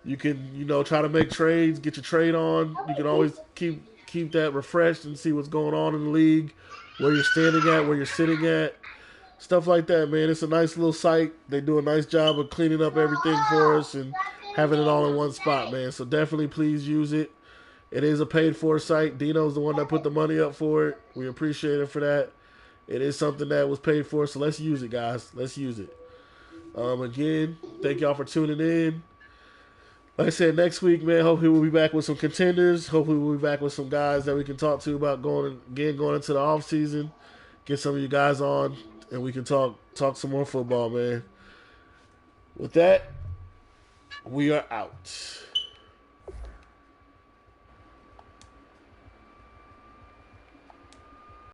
You can, try to make trades, get your trade on. You can always keep that refreshed and see what's going on in the league, where you're standing at, where you're sitting at, stuff like that, man. It's a nice little site. They do a nice job of cleaning up everything for us and having it all in one spot, man. So definitely please use it. It is a paid-for site. Dino's the one that put the money up for it. We appreciate it for that. It is something that was paid for, so let's use it, guys. Let's use it. Again, thank y'all for tuning in. Like I said, next week, man, hopefully we'll be back with some contenders. Hopefully we'll be back with some guys that we can talk to about going into the off season. Get some of you guys on, and we can talk some more football, man. With that, we are out.